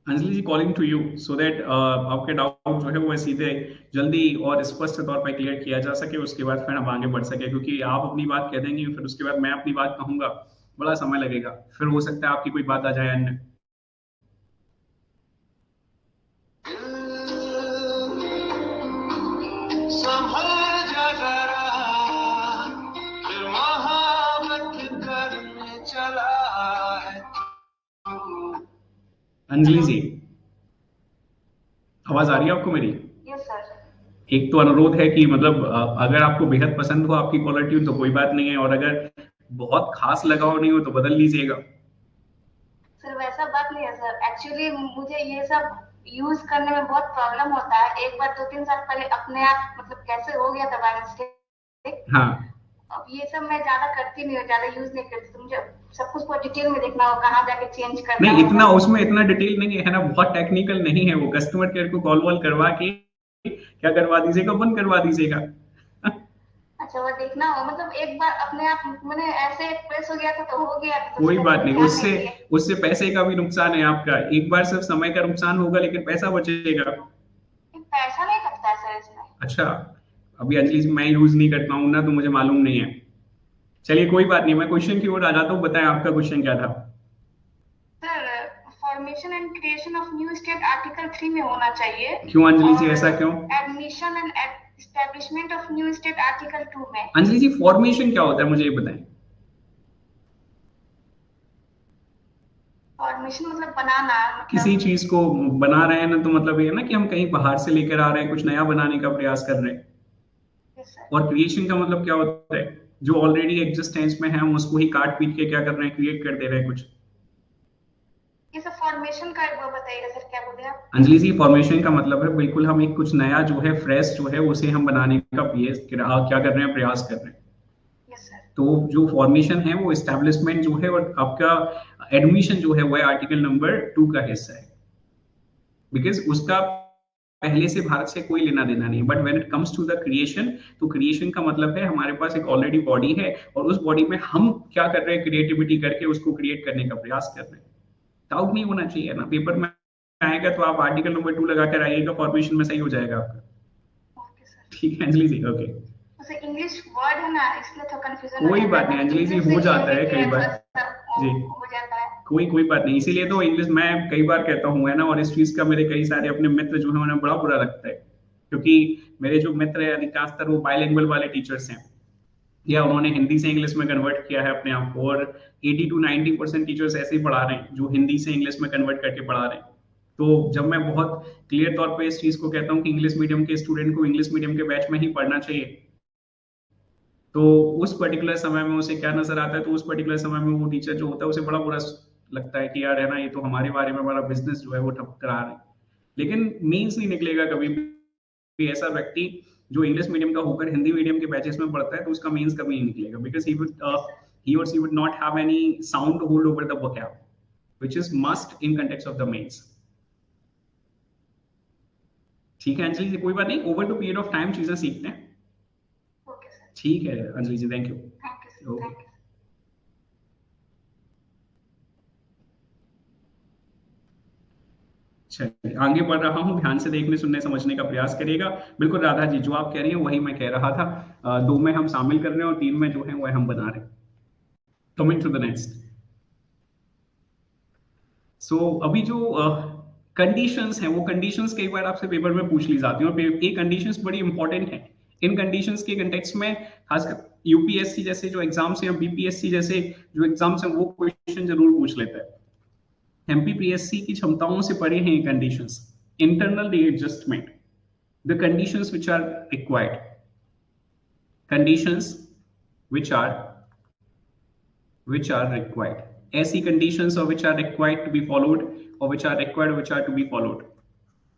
Anjali ji, calling to you so that आपके डाउट जो है वो सीधे जल्दी और स्पष्ट तौर पर क्लियर किया जा सके, उसके बाद फिर हम आगे बढ़ सके, क्योंकि आप अपनी बात कह देंगे फिर उसके बाद मैं अपनी बात कहूंगा, बड़ा समय लगेगा, फिर हो सकता है आपकी कोई बात आ जाए अन्य। अंजलि जी, आवाज आ रही है आपको मेरी? Yes sir. एक तो अनुरोध है कि मतलब अगर आपको बेहद पसंद हो आपकी कॉलर ट्यून तो कोई बात नहीं है, और अगर बहुत खास लगाव नहीं हो तो बदल लीजिएगा। सर वैसा बात नहीं है सर, एक्चुअली मुझे ये सब यूज करने में बहुत प्रॉब्लम होता है। एक बार 2-3 साल पहले अपने आप मतलब कैसे हो गया था बाय मिस्टेक। हाँ, अब ये सब मैं ज्यादा करती नहीं हूँ, ज्यादा यूज नहीं करती, तो मुझे सब कुछ को डिटेल में देखना होगा, कहाँ जाके चेंज करना नहीं इतना होगा। उसमें इतना डिटेल नहीं है ना, बहुत टेक्निकल नहीं है वो, कस्टमर केयर को कॉल वॉल करवा के क्या करवा दीजिएगा, बंद करवा दीजिएगा। अच्छा, वो देखना होगा, मतलब एक बार अपने आप मैंने ऐसे प्रेस हो गया था तो हो गया था, तो कोई उसका बात कोई नहीं, ध्यान उससे नहीं दिया। उससे पैसे का भी नुकसान है आपका, एक बार सिर्फ समय का नुकसान होगा लेकिन पैसा बचेगा। पैसा नहीं लगता है सर इसमें। अच्छा, अभी अंजलि जी मैं यूज नहीं करता हूँ ना, तो मुझे मालूम नहीं है। चलिए कोई बात नहीं, मैं क्वेश्चन की ओर आ जाता हूँ, बताएं आपका क्वेश्चन क्या था? Sir formation and creation of new state article 3 में होना चाहिए, क्यों अंजलि जी, और ऐसा क्यों? Admission and establishment of new state article 2 में। अंजलि जी, फॉर्मेशन क्या होता है मुझे ये बताएं। फॉर्मेशन मतलब बनाना, किसी मतलब। चीज को बना रहे हैं ना, तो मतलब ये है ना कि हम कहीं बाहर से लेकर आ रहे हैं, कुछ नया बनाने का प्रयास कर रहे हैं। Yes sir. और क्रिएशन का मतलब क्या होता है? जो ऑलरेडी एग्जिस्टेंस में है हम उसको ही काट पीट के क्या कर रहे हैं, क्रिएट कर दे रहे हैं कुछ। ये सब फॉर्मेशन का एक वो बताइएगा सर, क्या बोले आप? अंजलि जी, फॉर्मेशन का मतलब है बिल्कुल हम एक कुछ नया जो है, फ्रेश जो है उसे हम बनाने का क्या कर रहे हैं, प्रयास कर रहे हैं। Yes sir. तो जो फॉर्मेशन है वो एस्टेब्लिशमेंट जो है, और आपका एडमिशन जो है वो आर्टिकल नंबर 2 का हिस्सा है, बिकॉज उसका पहले से भारत से कोई लेना देना नहीं। But when it comes to the creation, तो क्रिएशन का मतलब है हमारे पास एक ऑलरेडी बॉडी है, और उस बॉडी में हम क्या कर रहे हैं, क्रिएटिविटी करके उसको क्रिएट करने का प्रयास कर रहे हैं। डाउट नहीं होना चाहिए ना, पेपर में आएगा तो आप आर्टिकल नंबर 2 लगा कर आइएगा, फॉर्मेशन में सही हो जाएगा आपका। Okay sir. ठीक है अंजलि जी, ओके। जैसे इंग्लिश वर्ड है ना, इसलिए तो कंफ्यूजन हो कोई जाता है, बात नहीं बाकी अंजलि जी, इंग्लिश से हो जाता हिंदी है कई के बार। थोड़ा सा जी, हो जाता है। कोई बात नहीं, इसीलिए तो इंग्लिश मैं कई बार कहता हूँ है ना, और इस चीज का मेरे कई सारे अपने मित्र जो है उन्हें बड़ा बुरा लगता है, क्योंकि मेरे जो मित्र है अधिकांशतर वो बाइलिंगुअल वाले टीचर्स हैं, या उन्होंने हिंदी से इंग्लिश में कन्वर्ट किया है अपने आप को, और 80 to 90% टीचर्स ऐसे ही पढ़ा रहे हैं जो हिंदी से इंग्लिश में कन्वर्ट करके पढ़ा रहे हैं। तो जब मैं बहुत क्लियर तौर पे इस चीज को कहता हूँ कि इंग्लिश मीडियम के स्टूडेंट को इंग्लिश मीडियम के बैच में ही पढ़ना चाहिए, तो उस पर्टिकुलर समय में उसे क्या नजर आता है, तो उस पर्टिकुलर समय में वो टीचर जो होता है उसे बड़ा बुरा लगता है कि यार है ना, ये तो हमारे बारे में हमारा बिजनेस जो है वो ठप करा रहे हैं। लेकिन मीन्स नहीं निकलेगा कभी भी ऐसा व्यक्ति जो इंग्लिश मीडियम का होकर हिंदी मीडियम के बैचेस में पढ़ता है, तो उसका मीन्स कभी नहीं निकलेगा, because he or she would not have any sound to hold over the vocab, which is must in context of the mains. ठीक है अंजलि जी, कोई बात नहीं, over the period of time चीजें सीखते हैं। Okay sir. ठीक है Anjali ji, thank you. Thank you sir, okay, thank you. चलिए आगे बढ़ रहा हूँ, ध्यान से देखने सुनने समझने का प्रयास करिएगा। बिल्कुल राधा जी, जो आप कह रही हैं वही मैं कह रहा था, 2 में हम शामिल कर रहे हैं और 3 में जो है वह हम बना रहे हैं। कमिंग टू द नेक्स्ट, सो अभी जो कंडीशंस हैं, वो कंडीशंस कई बार आपसे पेपर में पूछ ली जाती हैं, और ये कंडीशंस बड़ी इंपॉर्टेंट हैं। इन कंडीशंस के कंटेक्स्ट में खासकर यूपीएससी जैसे जो एग्जाम्स हैं, या बीपीएससी जैसे जो एग्जाम्स हैं, वो क्वेश्चन जरूर पूछ लेता है। एमपीपीएससी की क्षमताओं से परे हैं ये conditions. Internal readjustment, the conditions which are required, conditions which are required, ऐसी conditions or which are required to be followed, or which are required which are to be followed,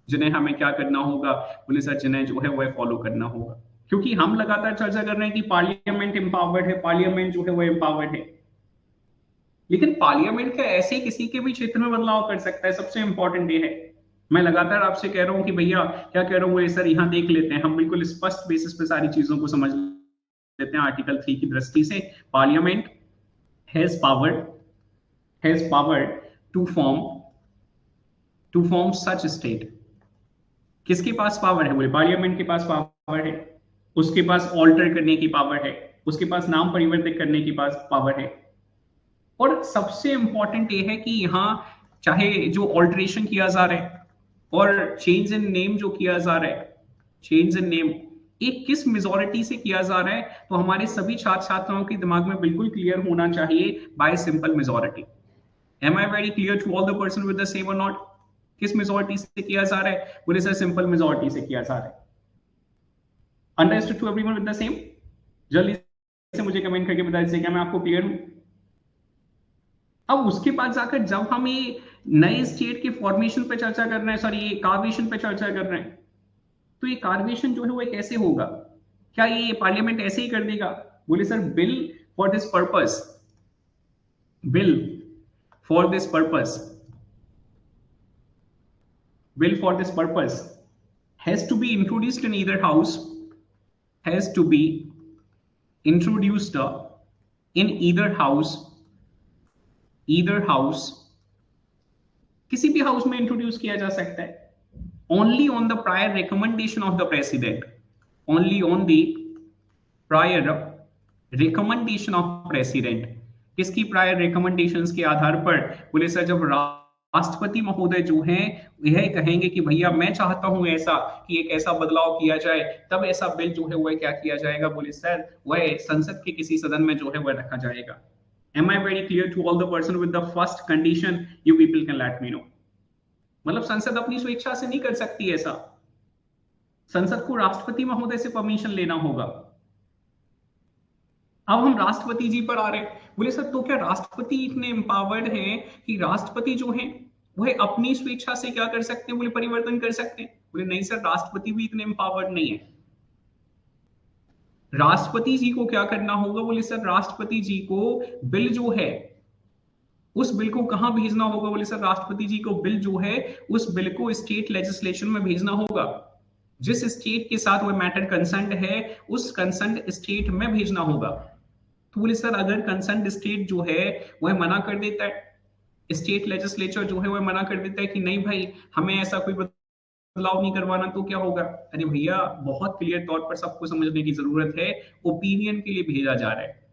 जिन्हें हमें क्या करना होगा, बोले सर जिन्हें जो है वह फॉलो करना होगा। क्योंकि हम लगातार चर्चा कर रहे हैं कि पार्लियामेंट एम्पावर्ड है, पार्लियामेंट जो है वो एम्पावर्ड है, लेकिन पार्लियामेंट क्या ऐसे ही किसी के भी क्षेत्र में बदलाव कर सकता है? सबसे इंपॉर्टेंट ये है, मैं लगातार आपसे कह रहा हूं कि भैया क्या कह रहा हूँ, सर यहाँ देख लेते हैं, हम बिल्कुल स्पष्ट बेसिस पे सारी चीजों को समझ लेते हैं आर्टिकल 3 की दृष्टि से। Parliament has power to form such state. किसके पास पावर है? बोले पार्लियामेंट के पास पावर है, उसके पास ऑल्टर करने की पावर है, उसके पास नाम परिवर्तित करने की पास पावर है। और सबसे इंपॉर्टेंट ये है कि यहाँ चाहे जो ऑल्टरेशन किया जा रहा है और चेंज इन नेम जो किया जा रहा है, चेंज इन नेम एक किस मेजोरिटी से किया जा रहा है, तो हमारे सभी छात्र छात्राओं के दिमाग में बिल्कुल क्लियर होना चाहिए, by simple majority. Am I very clear to all the person with the same और नॉट? किस मेजोरिटी से किया जा रहा है? बोले सर सिंपल मेजोरिटी से किया जा रहा है। Understood to everyone with the same? जल्दी से मुझे कमेंट करके बता दीजिए, क्या मैं आपको क्लियर हूं? अब उसके बाद जाकर जब हम ये नए स्टेट के फॉर्मेशन पे चर्चा कर रहे हैं, सॉरी ये कार्वेशन पे चर्चा कर रहे हैं, तो ये कार्वेशन जो है वो कैसे होगा? क्या ये पार्लियामेंट ऐसे ही कर देगा? बोले sir bill for this purpose, bill for this purpose, bill for this purpose has to be introduced in either house, has to be introduced in either house, किसी भी हाउस में इंट्रोड्यूस किया जा सकता है, only on the prior recommendation of the president, only on the prior recommendation of president। किसकी prior recommendations के आधार पर? बोले सर जब राष्ट्रपति महोदय जो हैं यह कहेंगे कि भैया मैं चाहता हूं ऐसा कि एक ऐसा बदलाव किया जाए, तब ऐसा बिल जो है वह क्या किया जाएगा? बोले सर वह संसद के किसी सदन में जो है वह रखा जाएगा। Am I very clear to all the person with the first condition? You people can let me know। मतलब संसद अपनी स्वेच्छा से नहीं कर सकती ऐसा, संसद को राष्ट्रपति महोदय से परमिशन लेना होगा। अब हम राष्ट्रपति जी पर आ रहे हैं। बोले सर तो क्या राष्ट्रपति इतने एम्पावर्ड हैं कि राष्ट्रपति जो हैं वह अपनी स्वेच्छा से क्या कर सकते हैं? बोले परिवर्तन कर सकते हैं। बोले नहीं सर, राष्ट्रपति भी इतने एम्पावर्ड नहीं है। राष्ट्रपति जी को क्या करना होगा? बोले सर राष्ट्रपति जी को बिल जो है उस बिल को कहां भेजना होगा? बोले सर राष्ट्रपति जी को बिल जो है उस बिल को स्टेट लेजिस्लेशन में भेजना होगा। जिस स्टेट के साथ वह मैटर कंसर्न्ड है उस कंसर्न्ड स्टेट में भेजना होगा। तो बोले सर अगर कंसर्न्ड स्टेट जो है वह मना कर देता है, स्टेट लेजिस्लेचर जो है वह मना कर देता है कि नहीं भाई हमें ऐसा कोई बदलाव नहीं करवाना, तो क्या होगा? अरे भैया बहुत क्लियर तौर पर सबको समझने की जरूरत है, ओपिनियन के लिए भेजा जा रहा है,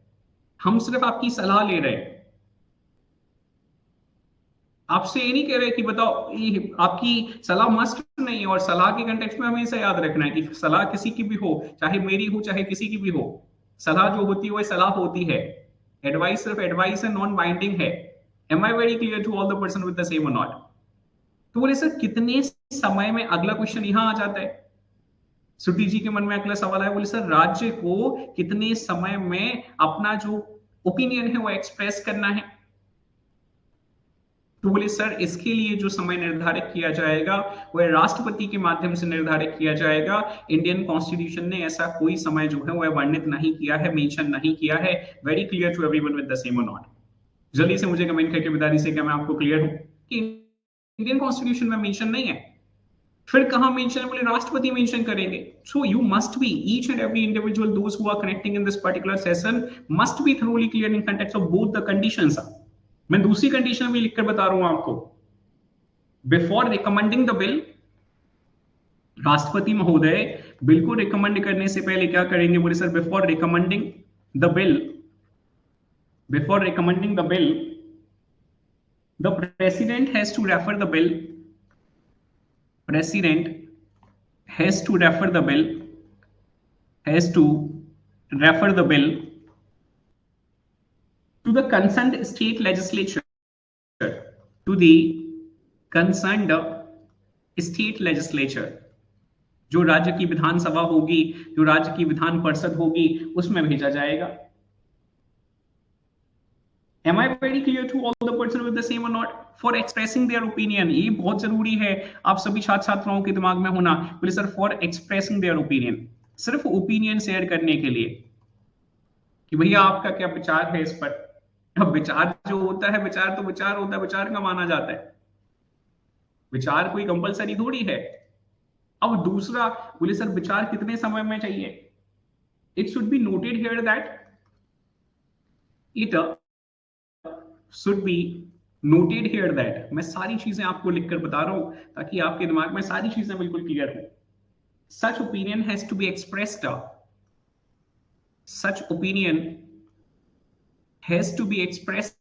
हम सिर्फ आपकी सलाह ले रहे हैं। आपसे ये नहीं कह रहे कि बताओ ये आपकी सलाह मस्ट नहीं है, और सलाह के कंटेक्स्ट में हमेशा याद रखना है कि सलाह किसी की भी हो, चाहे मेरी हो चाहे किसी की भी हो, सलाह जो होती है वह सलाह होती है। एडवाइस सिर्फ एडवाइस है, नॉन बाइंडिंग है। Am I very clear to all the person with the same और नॉट? तो बोले सर कितने समय में, अगला क्वेश्चन यहां आ जाता है, सुटी जी के मन में अगला सवाल है, बोले सर राज्य को कितने समय में अपना जो ओपिनियन है वो एक्सप्रेस करना है? तो बोले सर इसके लिए जो समय निर्धारित किया जाएगा वह राष्ट्रपति के माध्यम से निर्धारित किया जाएगा। इंडियन कॉन्स्टिट्यूशन ने ऐसा कोई समय जो है वह वर्णित नहीं किया है, मेंशन नहीं किया है। Very clear to everyone with the same और नॉट? जल्दी से मुझे कमेंट करके बता दीजिए क्या मैं आपको क्लियर हूं कि इंडियन कॉन्स्टिट्यूशन में मेंशन नहीं है। फिर कहां मेंशन है? बोले राष्ट्रपति मेंशन करेंगे। So you must be, each and every individual those who are connecting in this particular session must be thoroughly clear in context of both the conditions. मैं दूसरी कंडीशन भी लिखकर बता रहा हूं आपको। बिफोर रिकमेंडिंग द बिल, राष्ट्रपति महोदय बिल को रिकमेंड करने से पहले क्या करेंगे? बोले sir before recommending the bill, before recommending the bill the president has to refer the bill, president has to refer the bill, has to refer the bill to the concerned state legislature, to the concerned state legislature, जो राज्य की विधानसभा होगी, जो राज्य की विधान परिषद होगी, उसमें भेजा जाएगा। Am I very clear to all the person with the same or not? For expressing their opinion, ये बहुत जरूरी है आप सभी छात्र छात्राओं के दिमाग में होना। बोले sir for expressing their opinion, सिर्फ ओपिनियन शेयर करने के लिए कि भैया आपका क्या विचार है इस पर। अब विचार जो होता है, विचार तो विचार होता है, विचार का माना जाता है, विचार कोई कंपलसरी थोड़ी है। अब दूसरा बोले सर विचार कितने समय में चाहिए? It should be noted here that it should be noted here that, मैं सारी चीजें आपको लिखकर बता रहा हूं ताकि आपके दिमाग में सारी चीजें बिल्कुल क्लियर हो। Such opinion has to be expressed, such opinion has to be expressed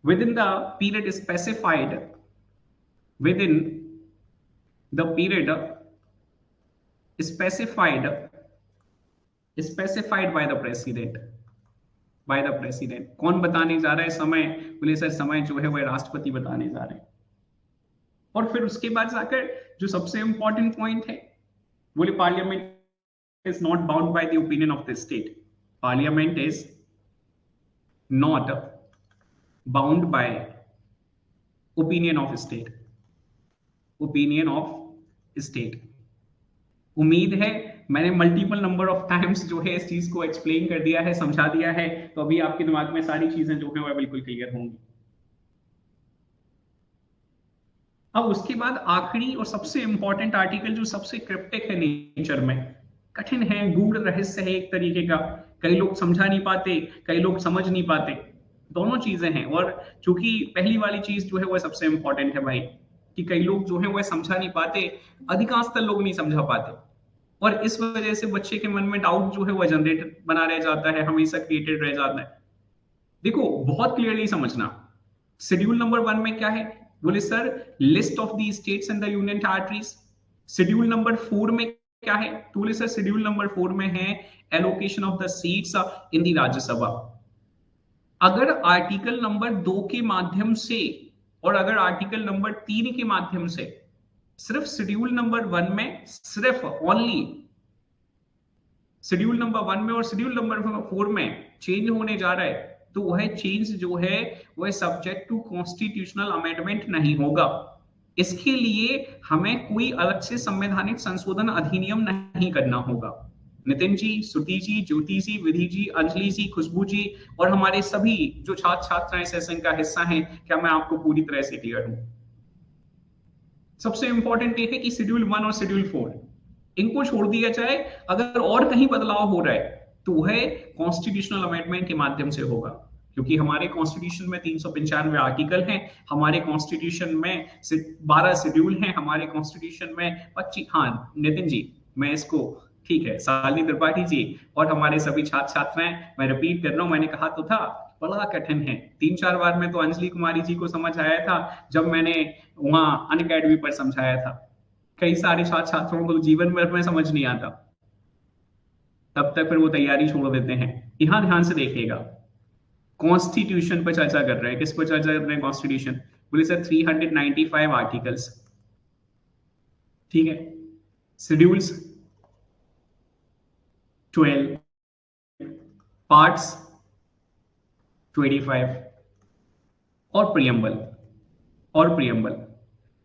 within the period specified within the period specified by the president, कौन बताने जा रहा है समय? बोले सर समय जो है वह राष्ट्रपति बताने जा रहे हैं। और फिर उसके बाद जाकर जो सबसे इंपॉर्टेंट पॉइंट है, बोले parliament is not bound by the opinion of the state. Parliament is not bound by opinion of state. Opinion of state. उम्मीद है मैंने मल्टीपल नंबर ऑफ टाइम्स जो है इस चीज को एक्सप्लेन कर दिया है, समझा दिया है, तो अभी आपके दिमाग में सारी चीजें जो है वह बिल्कुल क्लियर होंगी। अब उसके बाद आखिरी और सबसे इंपॉर्टेंट आर्टिकल जो सबसे क्रिप्टिक है नेचर में, कठिन है, गूढ़ रहस्य है एक तरीके का, कई लोग समझा नहीं पाते, कई लोग समझ नहीं पाते, दोनों चीजें हैं। और चूंकि पहली वाली चीज जो है वह सबसे इंपॉर्टेंट है भाई, कि कई लोग जो है वह समझा नहीं पाते, अधिकांशतर लोग नहीं समझा पाते, और इस वजह से बच्चे के मन में डाउट जो है वह जनरेट बना रह जाता है, हमेशा क्रिएटेड रह जाता है। देखो बहुत क्लियरली समझना, शेड्यूल नंबर 1 में क्या है? बोले sir list of the states and the union territories. Schedule number 4 में क्या है? तो बोले सर शेड्यूल नंबर 4 में है allocation of the seats in the Rajya Sabha. अगर आर्टिकल नंबर 2 के माध्यम से और अगर आर्टिकल नंबर 3 के माध्यम से सिर्फ शेड्यूल नंबर 1 में, सिर्फ ओनली शेड्यूल नंबर 1 में और शेड्यूल नंबर 4 में चेंज होने जा रहा है, तो वह चेंज जो है वह सब्जेक्ट टू कॉन्स्टिट्यूशनल अमेंडमेंट नहीं होगा। इसके लिए हमें कोई अलग से संवैधानिक संशोधन अधिनियम नहीं करना होगा। नितिन जी, श्रुति जी, ज्योति जी, विधि जी, अंजलि जी, खुशबू जी और हमारे सभी जो छात्र छात्राएं सेशन का हिस्सा हैं, क्या मैं आपको पूरी तरह से क्लियर हूं? सबसे इंपॉर्टेंट ये है कि शेड्यूल 1 और शेड्यूल 4 इनको छोड़ दिया जाए। अगर और कहीं बदलाव हो रहा है तो वह कॉन्स्टिट्यूशनल अमेंडमेंट के माध्यम से होगा, क्योंकि हमारे कॉन्स्टिट्यूशन में 395 आर्टिकल हैं, हमारे कॉन्स्टिट्यूशन में 12 शेड्यूल हैं, हमारे कॉन्स्टिट्यूशन में 25। हाँ नितिन जी, मैं इसको ठीक है, शालिनी त्रिपाठी जी और हमारे सभी छात्र छात्राएं, मैं रिपीट कर रहा हूं, मैंने कहा तो था बड़ा कठिन है। 3-4 बार में तो अंजलि कुमारी जी को समझ आया था जब मैंने वहां अनअकैडमी पर समझाया था। कई सारे छात्र छात्रों को जीवन भर में समझ नहीं आता, तब तक फिर वो तैयारी छोड़ देते हैं। यहां ध्यान से देखिएगा, कॉन्स्टिट्यूशन पर चर्चा कर रहे हैं। किस पर चर्चा कर रहे हैं? कॉन्स्टिट्यूशन। बोले सर 395 आर्टिकल्स, ठीक है, शेड्यूल्स 12, पार्ट्स 25 और प्रियम्बल।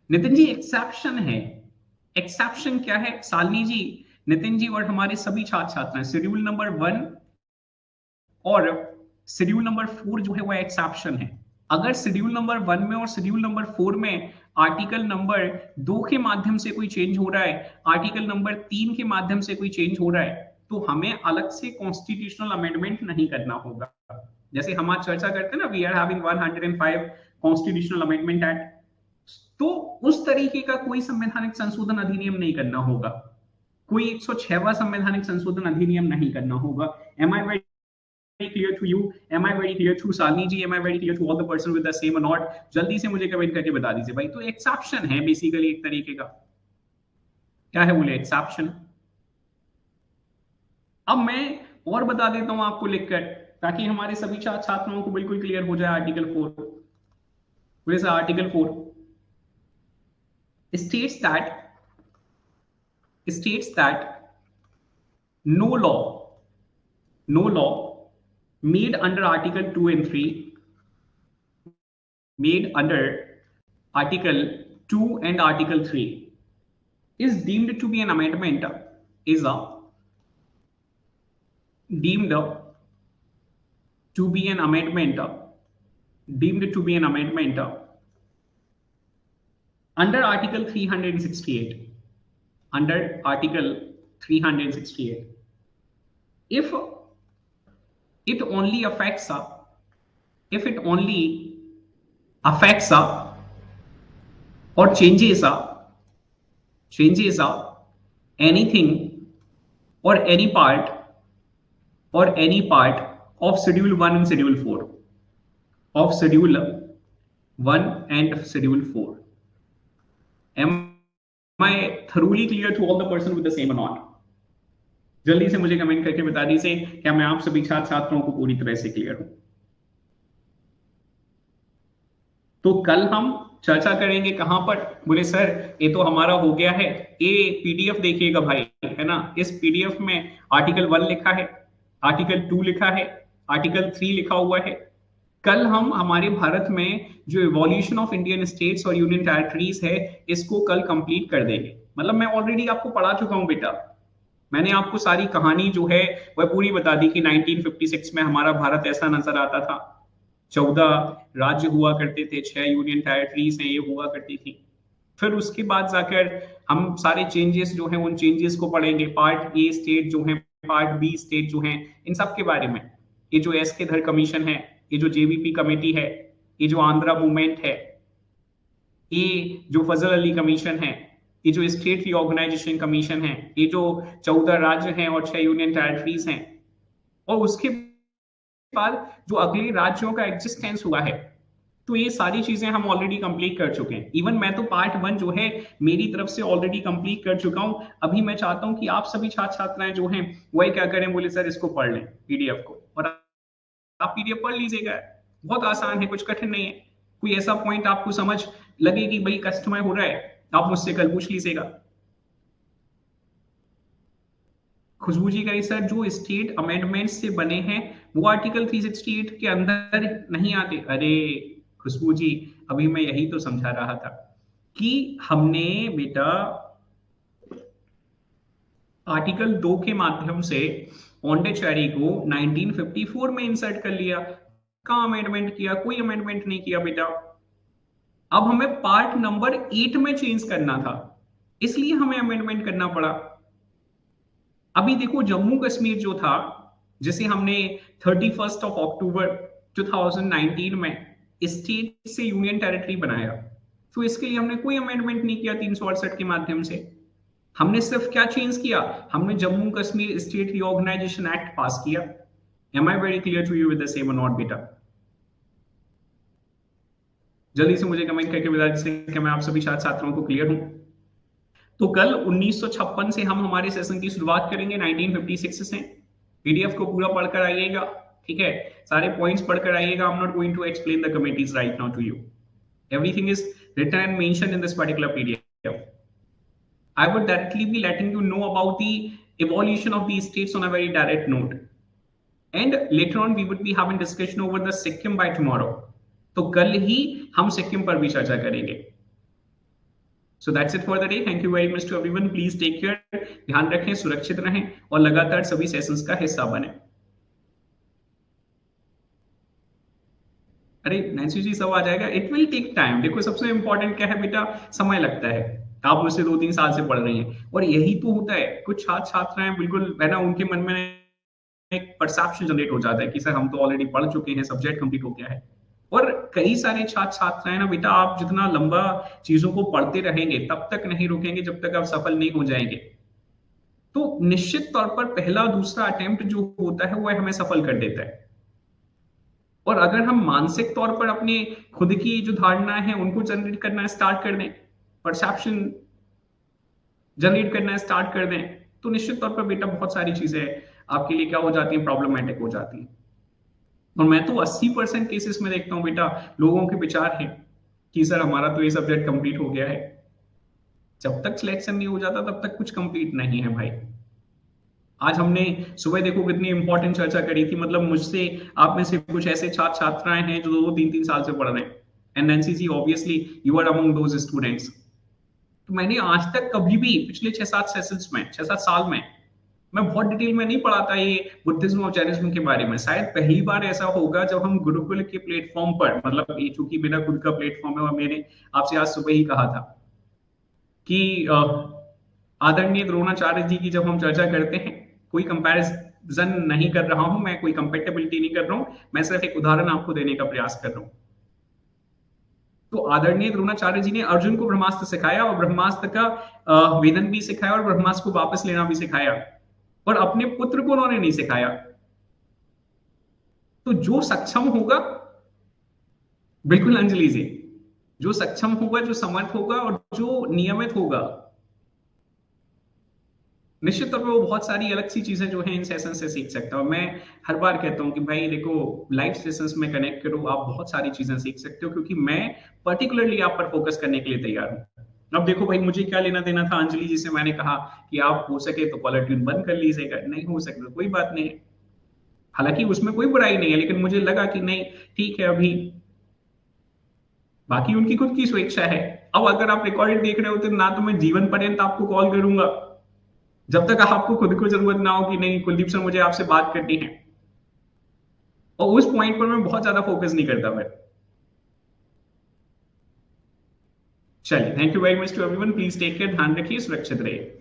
नितिन जी एक्सेप्शन है। एक्सेप्शन क्या है? शालिनी जी, नितिन जी और हमारे सभी छात्र छात्राएं, शेड्यूल नंबर 1 और शेड्यूल नंबर 4 जो है वह एक्सेप्शन है। अगर शेड्यूल नंबर 1 में और शेड्यूल नंबर 4 में आर्टिकल नंबर 2 के माध्यम से कोई चेंज हो रहा है, आर्टिकल नंबर 3 के माध्यम से कोई चेंज हो रहा है, तो हमें अलग से कॉन्स्टिट्यूशनल अमेंडमेंट नहीं करना होगा। जैसे हम आज चर्चा करते हैं ना, we are having 105 constitutional amendment act, तो उस तरीके का कोई संवैधानिक संशोधन अधिनियम नहीं करना होगा, कोई 106वां संवैधानिक संशोधन अधिनियम नहीं करना होगा। Am I very clear to you? Am I very clear to Shalini ji? Am I very clear to all the person with the same or not? जल्दी से मुझे कमेंट करके बता दीजिए भाई। तो एक्सेप्शन है बेसिकली एक तरीके का। क्या है बोले? एक्सेप्शन। अब मैं और बता देता हूं आपको लिखकर, ताकि हमारे सभी छात्रों को बिल्कुल क्लियर हो जाए। आर्टिकल 4, बोले article 4 states that no law made under article 2 and 3 made under article 2 and article 3 is deemed to be an amendment is deemed to be an amendment deemed to be an amendment under Article 368. Under Article 368, if it only affects or changes anything or any part of Schedule 1 and Schedule 4 of Schedule 1 and Schedule 4. Am I thoroughly clear to all the person with the same or not? जल्दी से मुझे comment करके बता दीजिए क्या मैं आप सभी छात्र छात्रों को पूरी तरह से क्लियर हूं। तो कल हम चर्चा करेंगे कहां पर? बोले सर ये तो हमारा हो गया है, ये पीडीएफ देखिएगा भाई, है ना। इस पीडीएफ में आर्टिकल 1 लिखा है, आर्टिकल 2 लिखा है, आर्टिकल 3 लिखा हुआ है। कल हम हमारे भारत में जो इवोल्यूशन ऑफ इंडियन स्टेट्स और यूनियन टेरिटरीज है इसको कल कंप्लीट कर देंगे। मतलब मैं ऑलरेडी आपको पढ़ा चुका हूं बेटा, मैंने आपको सारी कहानी जो है वह पूरी बता दी कि 1956 में हमारा भारत ऐसा नजर आता था, 14 राज्य हुआ करते थे, 6 यूनियन टेरिटरीज हैं ये हुआ करती थी। फिर उसके बाद जाकर हम सारे चेंजेस जो हैं उन चेंजेस को पढ़ेंगे, पार्ट ए स्टेट जो है, पार्ट बी स्टेट जो है, इन सब के बारे में। ये जो एस के धर कमीशन है, ये जो जेवीपी कमेटी है, ये जो आंध्रा मूवमेंट है, ये जो फजल अली कमीशन है, ये जो स्टेट रीऑर्गेनाइजेशन कमीशन है, ये जो 14 राज्य हैं और 6 यूनियन टेरिटरीज हैं, और उसके बाद जो अगले राज्यों का एग्जिस्टेंस हुआ है, तो ये सारी चीजें हम ऑलरेडी कंप्लीट कर चुके हैं। इवन मैं तो पार्ट 1 जो है मेरी तरफ से ऑलरेडी कंप्लीट कर चुका हूं। अभी मैं चाहता हूं कि आप सभी छात्र छात्राएं जो हैं वही क्या करें, बोले सर इसको पढ़ लें पीडीएफ को, और आप पीडीएफ पढ़ लीजिएगा। बहुत आसान है, कुछ कठिन नहीं है। कोई ऐसा पॉइंट आपको समझ लगे कि भाई कष्टमय हो रहा है, आप मुझसे कल पूछ लीजिएगा। खुशबू जी करें सर जो स्टेट अमेंडमेंट्स से बने हैं वो आर्टिकल 368 के अंदर नहीं आते। अरे खुशबू जी अभी मैं यही तो समझा रहा था कि हमने बेटा आर्टिकल 2 के माध्यम से पौंडीचेरी को 1954 में इंसर्ट कर लिया। कहां अमेंडमेंट किया? कोई अमेंडमेंट नहीं किया बेटा। अब हमें पार्ट नंबर 8 में चेंज करना था, इसलिए हमें अमेंडमेंट करना पड़ा। अभी देखो जम्मू कश्मीर जो था, जिसे हमने 31 अक्टूबर 2019 में स्टेट से यूनियन टेरिटरी बनाया, तो इसके लिए हमने कोई अमेंडमेंट नहीं किया 368 के माध्यम से। हमने सिर्फ क्या चेंज किया? हमने Jammu Kashmir state reorganisation act pass किया। Am I very clear to you with the same और नॉट बेटा? जल्दी से मुझे कमेंट करके बता दीजिए कि मैं आप सभी छात्र छात्रों को क्लियर हूं। तो कल 1956 से हम हमारे सेशन की शुरुआत करेंगे 1956 से। पीडीएफ को पूरा पढ़कर आइएगा, ठीक है, सारे पॉइंट्स पढ़कर आइएगा। I am not going to explain the committees right now to you, everything is written and mentioned in this particular PDF. I would directly be letting you know about the evolution of these states on a very direct note, and later on we would be having discussion over the Sikkim by tomorrow. तो कल ही हम सिक्किम पर भी चर्चा करेंगे. So that's it for the day. Thank you very much to everyone. Please take care. ध्यान रखें, सुरक्षित रहें और लगातार सभी सेशंस का हिस्सा बने. अरे नैन्सी जी सब आ जाएगा. It will take time. देखो सबसे इंपॉर्टेंट क्या है बेटा, समय लगता है. आप मुझसे 2-3 साल से पढ़ रही हैं और यही तो होता है. कुछ छात्र छात्राएं बिल्कुल है ना, उनके मन में एक परसेप्शन जनरेट हो जाता है कि सर हम तो ऑलरेडी पढ़ चुके हैं, सब्जेक्ट कंप्लीट हो गया है. और कई सारे छात्र छात्राएं ना बेटा, आप जितना लंबा चीजों को पढ़ते रहेंगे तब तक नहीं रुकेंगे जब तक आप सफल नहीं हो जाएंगे. तो निश्चित तौर पर पहला दूसरा अटेम्प्ट जो होता है वह हमें सफल कर देता है. और अगर हम मानसिक तौर पर अपने खुद की जो धारणाएं हैं उनको जनरेट करना स्टार्ट कर दें, परसेप्शन जनरेट करना स्टार्ट कर दें, तो निश्चित तौर पर बेटा बहुत सारी चीजें आपके लिए क्या हो जाती हैं, प्रॉब्लमैटिक हो जाती हैं. और मैं तो 80% केसेस में देखता हूं बेटा, लोगों के विचार हैं कि सर हमारा तो ये सब्जेक्ट कंप्लीट हो गया है. जब तक सिलेक्शन नहीं हो जाता तब तक कुछ कंप्लीट नहीं है भाई. आज हमने सुबह देखो कितनी इंपॉर्टेंट चर्चा करी थी. मतलब मुझसे आप में से कुछ ऐसे छात्र छात्राएं हैं जो 2-3 साल से पढ़ रहे हैं. And Nancy ji obviously you are among those students. तो मैंने आज तक कभी भी पिछले 6-7 सेशंस में 6-7 साल में मैं बहुत डिटेल में नहीं पढ़ा था ये बुद्धिज्म और जैनिज्म के बारे में। शायद पहली बार ऐसा होगा जब हम गुरुकुल के प्लेटफॉर्म पर, मतलब ये चूंकि मेरा खुद का प्लेटफॉर्म है और मैंने आपसे आज सुबह ही कहा था कि आदरणीय द्रोणाचार्य जी की जब हम चर्चा करते हैं, कोई कंपैरिजन नहीं कर रहा हूं मैं, कोई कंपेटेबिलिटी नहीं कर रहा हूं, मैं सिर्फ एक उदाहरण आपको देने का प्रयास कर रहा हूं। तो आदरणीय द्रोणाचार्य जी ने अर्जुन को ब्रह्मास्त्र सिखाया और ब्रह्मास्त्र का वेदन भी सिखाया और ब्रह्मास्त्र को वापस लेना भी सिखाया, पर अपने पुत्र को उन्होंने नहीं सिखाया। तो जो सक्षम होगा, बिल्कुल अंजलि जी, जो सक्षम होगा, जो समर्थ होगा और जो नियमित होगा, निश्चित तौर पर वो बहुत सारी अलग सी चीजें जो है इन सेशन से सीख सकता है। और मैं हर बार कहता हूं कि भाई देखो, लाइव सेशंस में कनेक्ट करो, आप बहुत सारी चीजें सीख सकते हो, क्योंकि मैं पर्टिकुलरली आप पर फोकस करने के लिए तैयार हूं। अब देखो भाई, मुझे क्या लेना देना था अंजलि जी से, मैंने कहा कि आप हो सके तो कॉलर ट्यून बंद कर लीजिएगा, नहीं हो सके तो कोई बात नहीं, हालांकि उसमें कोई बुराई नहीं है, लेकिन मुझे लगा कि नहीं ठीक है, अभी बाकी उनकी खुद की स्वेच्छा है। अब अगर आप रिकॉर्डेड देख रहे हो तो ना तो मैं जीवन पर्यंत आपको कॉल करूंगा जब तक आपको खुद को जरूरत ना हो कि नहीं कुलदीप सर मुझे आपसे बात करनी है, और उस पॉइंट पर मैं बहुत ज्यादा फोकस नहीं करता फिर। चलिए, thank you very much to everyone, please take care, ध्यान रखिए, सुरक्षित रहिए।